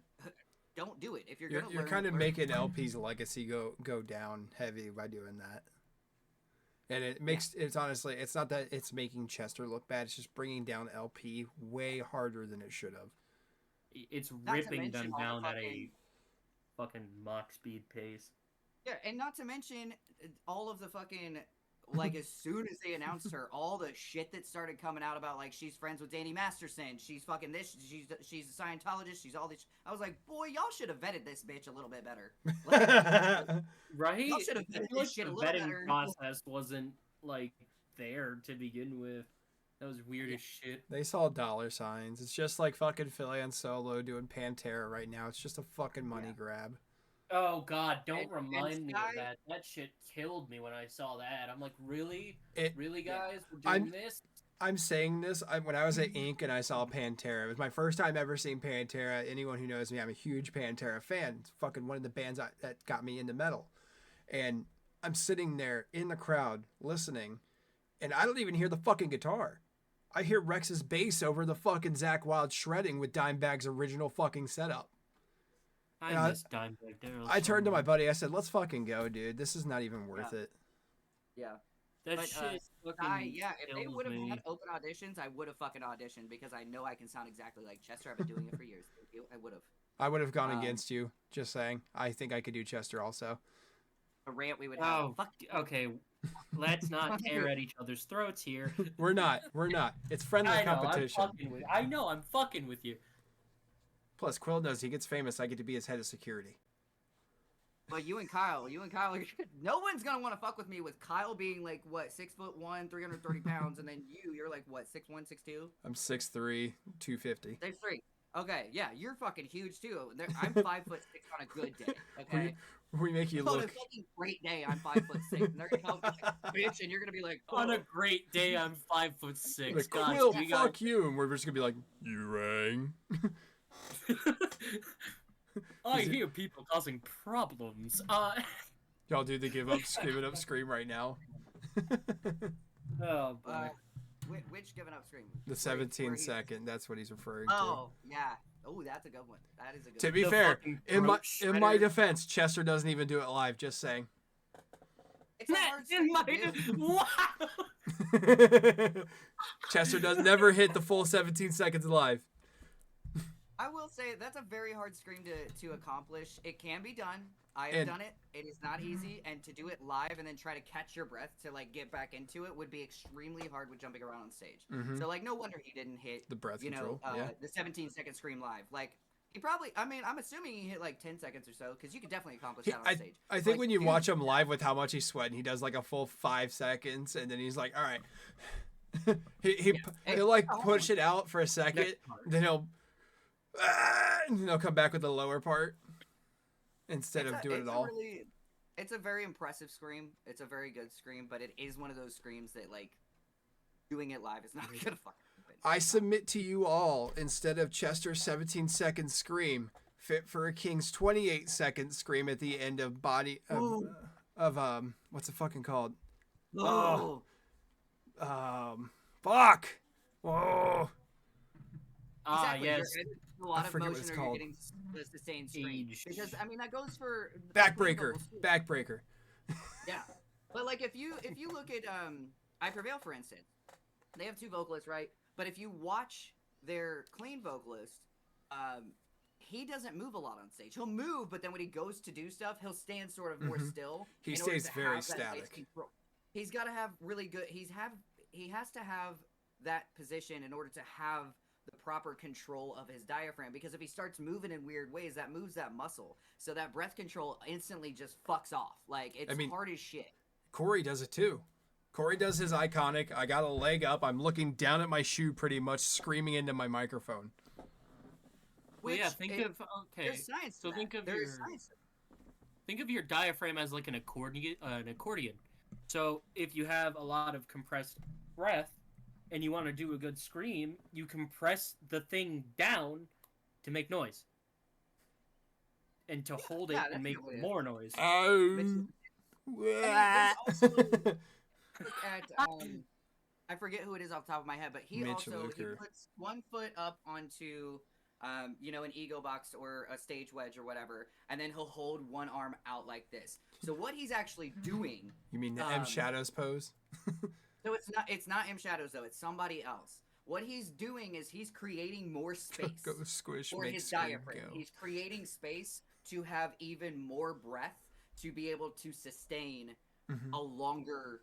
don't do it. If you're You're gonna you're learn, kind of learn- making LP's legacy go down heavy by doing that. And it makes it's honestly it's not that it's making Chester look bad. It's just bringing down LP way harder than it should have. It's to ripping mention them all the down at a fucking- fucking Mach speed pace. Yeah, and not to mention all of the fucking, like, as soon as they announced her, all the shit that started coming out about, like, she's friends with Danny Masterson, she's fucking this, she's a Scientologist, she's all this. I was like, boy, y'all should have vetted this bitch a little bit better. Like, Right? Y'all should have I vetted feel like this shit the a little vetting better. process wasn't like there to begin with. That was weird as shit. They saw dollar signs. It's just like fucking Philly and Solo doing Pantera right now. It's just a fucking money Yeah. grab. Oh God, don't And remind me Sky- of that. That shit killed me when I saw that. I'm like, really? It Really, guys? We're I'm- doing this? I'm saying this when I was at Inc. and I saw Pantera. It was my first time ever seeing Pantera. Anyone who knows me, I'm a huge Pantera fan. It's fucking one of the bands that got me into metal. And I'm sitting there in the crowd listening, and I don't even hear the fucking guitar. I hear Rex's bass over the fucking Zakk Wylde shredding with Dimebag's original fucking setup. I Yeah, miss Dimebag Darrell. I so turned to my much. buddy. I said, "Let's fucking go, dude. This is not even worth it." Yeah. That But, shit fucking if they kills would have me. had open auditions, I would have fucking auditioned because I know I can sound exactly like Chester. I've been doing it for years. Thank you. I would have. I would have gone Um, against you. Just saying. I think I could do Chester also. A rant we would have. Oh, Fuck. okay. Let's not tear at each other's throats here. We're not. We're not. It's friendly I know, competition. I'm fucking with you. Plus, Quill knows he gets famous. I get to be his head of security. But you and Kyle, no one's gonna want to fuck with me with Kyle being like what 6'1", 330 pounds, and then you're like what 6'1", 6'2". I'm 6'3", 250. There's three. Okay, yeah, you're fucking huge too. I'm 5'6" on a good day. Okay, We make you on a look. fucking great day, I'm 5'6", and they're gonna help you, like, bitch, and you're gonna be like, On oh. a great day, I'm 5'6". Like, God, Quill, we fuck you, and we're just gonna be like, you rang. I Is it- hear people causing problems. Y'all do the give up, give it up, scream right now. Oh boy. Which giving up scream? The 17-second, that's what he's referring to. Oh yeah. Oh, that's a good one. That is a good To one. be The fair, fucking in my throat shredder. defense, Chester doesn't even do it live. Just saying. It's a hard In my scream, dude. wow. Chester does never hit the full 17 seconds live. I will say that's a very hard scream to accomplish. It can be done. I have And- done it. It is not easy, and to do it live and then try to catch your breath to like get back into it would be extremely hard with jumping around on stage. Mhm. So like, no wonder he didn't hit The breath you know control. Yeah. the 17-second scream live. Like he probably. I mean, I'm assuming he hit like 10 seconds or so because you could definitely accomplish that on stage. I think Like, when you dude, watch him live with how much he's sweating, he does like a full 5 seconds, and then he's like, "All right." He'll like push it out for a second, Next part. then and he'll come back with the lower part instead of doing it all. It's a very impressive scream. It's a very good scream, but it is one of those screams that like doing it live is not gonna fucking happen. I submit to you all, instead of Chester's 17-second scream, Fit for a King's 28-second scream at the end of what's it fucking called? Oh. Fuck. Oh. Exactly. Yes. You're adding a lot of forget what motion, it's or called. you're getting the sustained scream. Age. Because I mean that goes for Backbreaker. vocals, too. Backbreaker. Yeah, but like if you look at I Prevail, for instance, they have two vocalists, right? But if you watch their clean vocalist, he doesn't move a lot on stage. He'll move, but then when he goes to do stuff, he'll stand sort of more still. He in order stays to very have that nice static. control. He's got to have really good. He has to have that position in order to have the proper control of his diaphragm, because if he starts moving in weird ways, that moves that muscle, so that breath control instantly just fucks off. Like it's hard as shit. Corey does it too. Corey does his iconic, I got a leg up, I'm looking down at my shoe pretty much, screaming into my microphone. Well, yeah. There's science to So that. think of There your is science to think of your diaphragm as like an accordion. So if you have a lot of compressed breath and you want to do a good scream, you compress the thing down to make noise and to hold it yeah, and that's make a good way to- more noise. Oh. there's also look at I forget who it is off the top of my head, but he Mitch also he Luker. puts one foot up onto an ego box or a stage wedge or whatever, and then he'll hold one arm out like this. So what he's actually doing, You mean the M Shadows pose? so it's not M Shadows though, it's somebody else. What he's doing is he's creating more space Go squish, for make his scream, diaphragm. go. He's creating space to have even more breath to be able to sustain Mhm. a longer,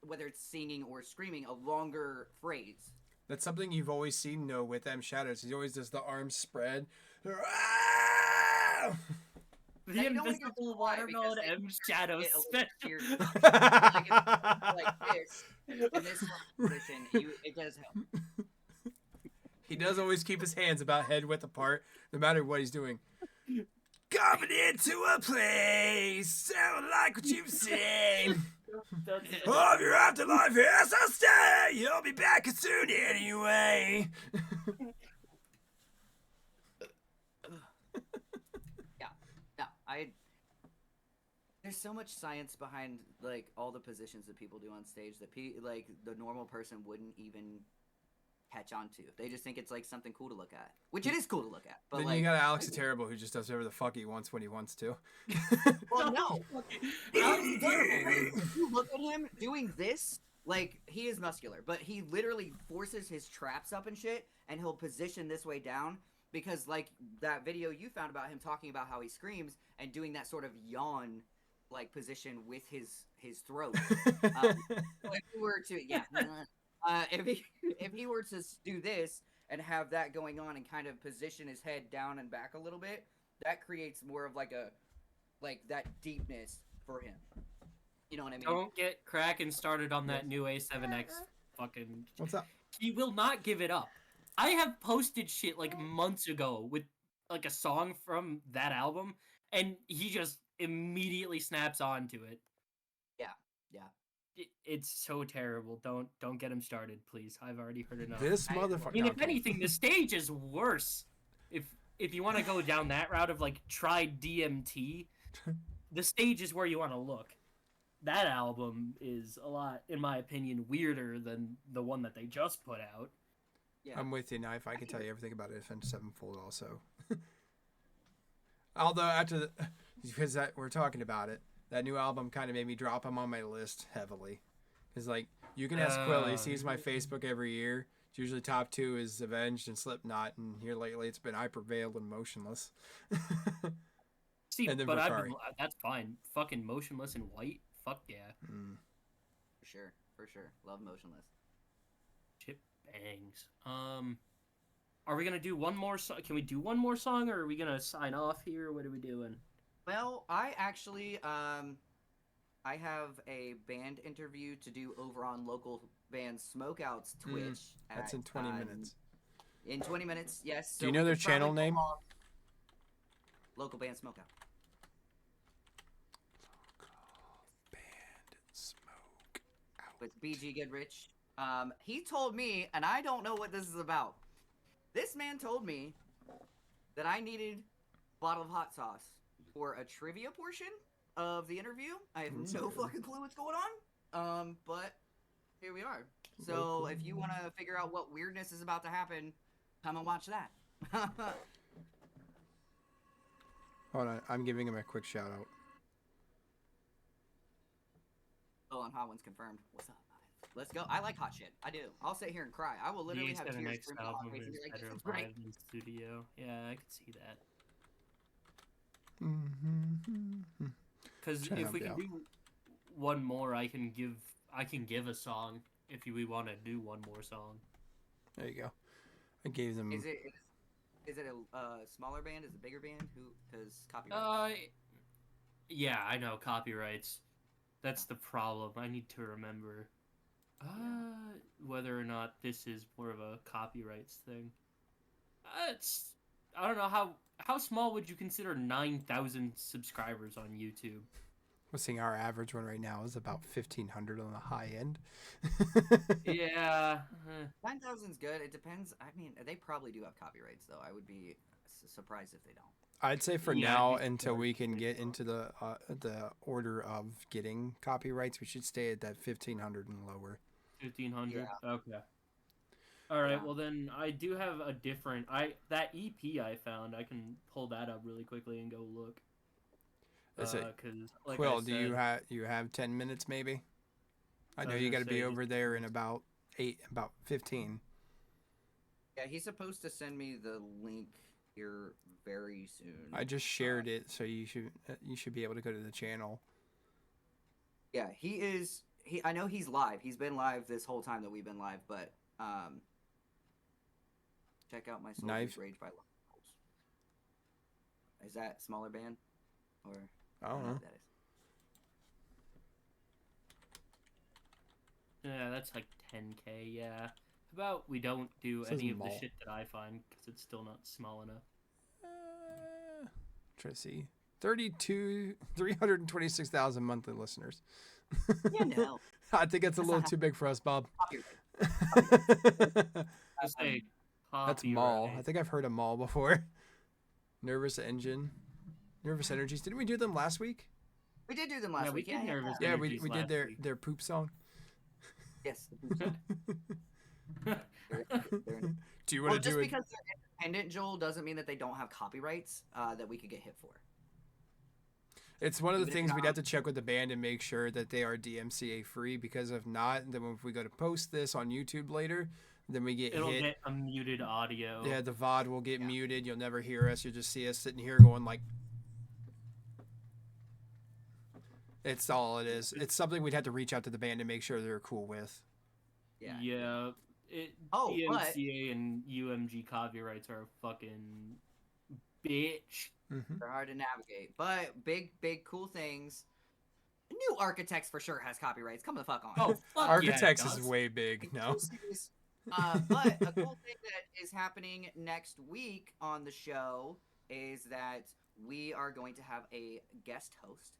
whether it's singing or screaming, a longer phrase. That's something you've always seen, no, with M Shadows. He always does the arms spread. The Now, you don't wanna go invisible too high watermelon because, like, M shadow Get a little special. weird. Like, if you like this, in this sort of position, it does help. He does always keep his hands about head width apart, no matter what he's doing. Coming into a place, sound like what you've seen. That's it. Of your afterlife, yes, I'll stay. You'll be back soon anyway. No, there's so much science behind like all the positions that people do on stage that like the normal person wouldn't even catch on to. They just think it's like something cool to look at, which it is cool to look at. But Then like, you got Alex the Terrible, who just does whatever the fuck he wants when he wants to. well, no. Alex Terrible, if you look at him doing this, like he is muscular, but he literally forces his traps up and shit, and he'll position this way down. Because like that video you found about him talking about how he screams and doing that sort of yawn like position with his throat. If he were to if he were to do this and have that going on and kind of position his head down and back a little bit, that creates more of like that deepness for him. You know what I mean? Don't get Kraken started on that new A7X fucking. What's up? He will not give it up. I have posted shit like months ago with like a song from that album, and he just immediately snaps onto it. Yeah. It's so terrible. Don't get him started, please. I've already heard enough. This I- I motherfucker. mean, if anything, the stage is worse. If you want to go down that route of like try DMT, the stage is where you want to look. That album is a lot, in my opinion, weirder than the one that they just put out. Yeah. I'm with you now. If I could tell you everything about it, Avenged Sevenfold also. Although after the, because that we're talking about it, that new album kind of made me drop him on my list heavily. Because like you can ask Quill, he sees my Facebook every year. It's usually top 2 is Avenged and Slipknot, and here lately it's been I Prevailed and Motionless. See, And then but Vakari. that's fine. Fucking Motionless and White. Fuck yeah. Mm. For sure. Love Motionless. Chip bangs. Are we gonna do one more song? Can we do one more song, or are we gonna sign off here? What are we doing? Well, I actually I have a band interview to do over on local band Smokeout's Twitch. That's in 20 minutes. In 20 minutes, yes. Do you so know we their could probably channel go name? on Local band Smokeout. Band Smoke Out. With BG Goodrich. He told me, and I don't know what this is about. This man told me that I needed a bottle of hot sauce for a trivia portion of the interview. I have no fucking clue what's going on. But here we are. So if you want to figure out what weirdness is about to happen, come and watch that. Hold on, I'm giving him a quick shout out. Oh, and Hot One's confirmed. What's up? Let's go. I like hot shit. I do. I'll sit here and cry. I will literally The have tears next streaming down my album face and is be like, better this is great. live in studio. Yeah, I could see that. Mm-hmm. Because Trying to if we help can you do one more, I can give a song. If we want to do one more song. There you go. I gave them. Is it a smaller band? Is it a bigger band? Who? Because copyright. Yeah, I know copyrights. That's the problem. I need to remember whether or not this is more of a copyrights thing. I don't know how small would you consider 9,000 subscribers on YouTube? We're seeing our average one right now is about 1,500 on the high end. Yeah. 9,000's good. It depends. I mean, they probably do have copyrights, though. I would be surprised if they don't. I'd say for Yeah, now, I'd be until we surprised can if get they into the order of getting copyrights, we should stay at that 1,500 and lower. 1,500. Okay. All right. Yeah. Well, then I do have a different. that EP I found. I can pull that up really quickly and go look. Is it Because like Quill? I Do you said- have 10 minutes maybe? I I know was you got gonna to be say, just over there in about 15. Yeah, he's supposed to send me the link here very soon. I just shared it, so you should be able to go to the channel. Yeah, he is. I know he's live. He's been live this whole time that we've been live, but check out my Soul Knife. Rage by Locals. Is that smaller band? Or I don't know. what that is. Yeah, that's like 10K. Yeah. How about we don't do Says any of the mall. shit that I find because it's still not small enough. Try to see. 326,000 monthly listeners. Yeah, no. I think it's a That's little not too big for us, Bob. Copyright. Just say That's Mall. I copyright. think I've heard of Mall before. Nervous Engine. Nervous Energies. Didn't we do them last week? We did do them last Yeah, we week. did Nervous Yeah, Energies we did last their week. their poop song. Yes. They're- Do you well, want to just do it? because they're independent, Joel, doesn't mean that they don't have copyrights that we could get hit for. It's one of the even if things we'd not- have to check with the band and make sure that they are DMCA free, because if not, then if we go to post this on YouTube later, then we get It'll hit. get a muted audio. Yeah, the VOD will get Yeah. muted. You'll never hear us. You'll just see us sitting here going like. It's all it is. It's something we'd have to reach out to the band and make sure they're cool with. Yeah. Yeah. Oh, but- DMCA and UMG copyrights are a fucking bitch. Mm-hmm. They're hard to navigate, but big cool things. New Architects for sure has copyrights. Come the fuck on. Oh, fuck Architects yeah, it is does. way big. No. Serious. But a cool thing that is happening next week on the show is that we are going to have a guest host.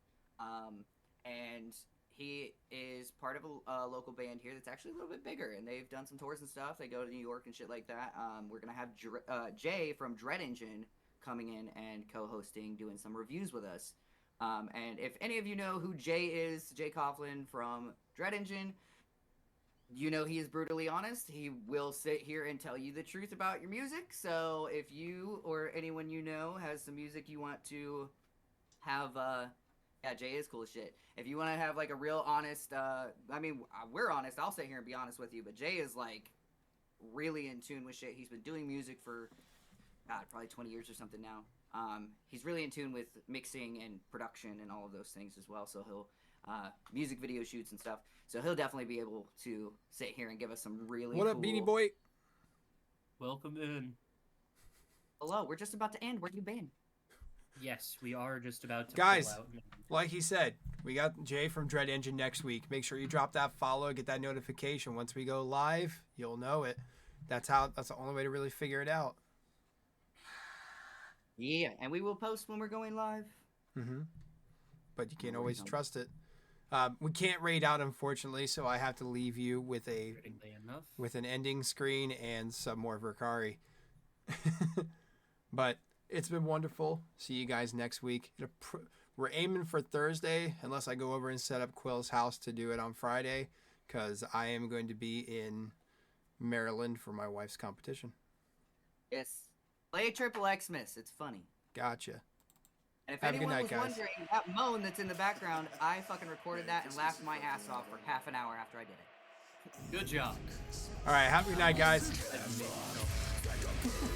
And he is part of a local band here that's actually a little bit bigger, and they've done some tours and stuff. They go to New York and shit like that. We're going to have Jay from Dread Engine coming in and co-hosting, doing some reviews with us. And if any of you know who Jay is, Jay Coughlin from Dread Engine, you know he is brutally honest. He will sit here and tell you the truth about your music. So if you or anyone you know has some music you want to have, yeah, Jay is cool as shit. If you want to have like a real honest, I mean, we're honest. I'll sit here and be honest with you, but Jay is like really in tune with shit. He's been doing music for, God, probably 20 years or something now. He's really in tune with mixing and production and all of those things as well. So he'll music video shoots and stuff. So he'll definitely be able to sit here and give us some really What up, cool... Beanie Boy? Welcome in. Hello, we're just about to end. Where you been? Yes, we are just about to Guys. pull out. Like he said, we got Jay from Dread Engine next week. Make sure you drop that follow, get that notification. Once we go live, you'll know it. That's the only way to really figure it out. Yeah, and we will post when we're going live. Mm-hmm. But you can't No always worries. trust it. We can't raid out, unfortunately, so I have to leave you with Fittingly enough. an ending screen and some more Verkari. But it's been wonderful. See you guys next week. We're aiming for Thursday, unless I go over and set up Quill's house to do it on Friday, because I am going to be in Maryland for my wife's competition. Yes. Play Triple Xmas. It's funny. Gotcha. And if Have a good anyone night, was guys. wondering, that moan that's in the background, I fucking recorded that and laughed my ass off for half an hour after I did it. Good job. All right, have a good night, guys. That's amazing.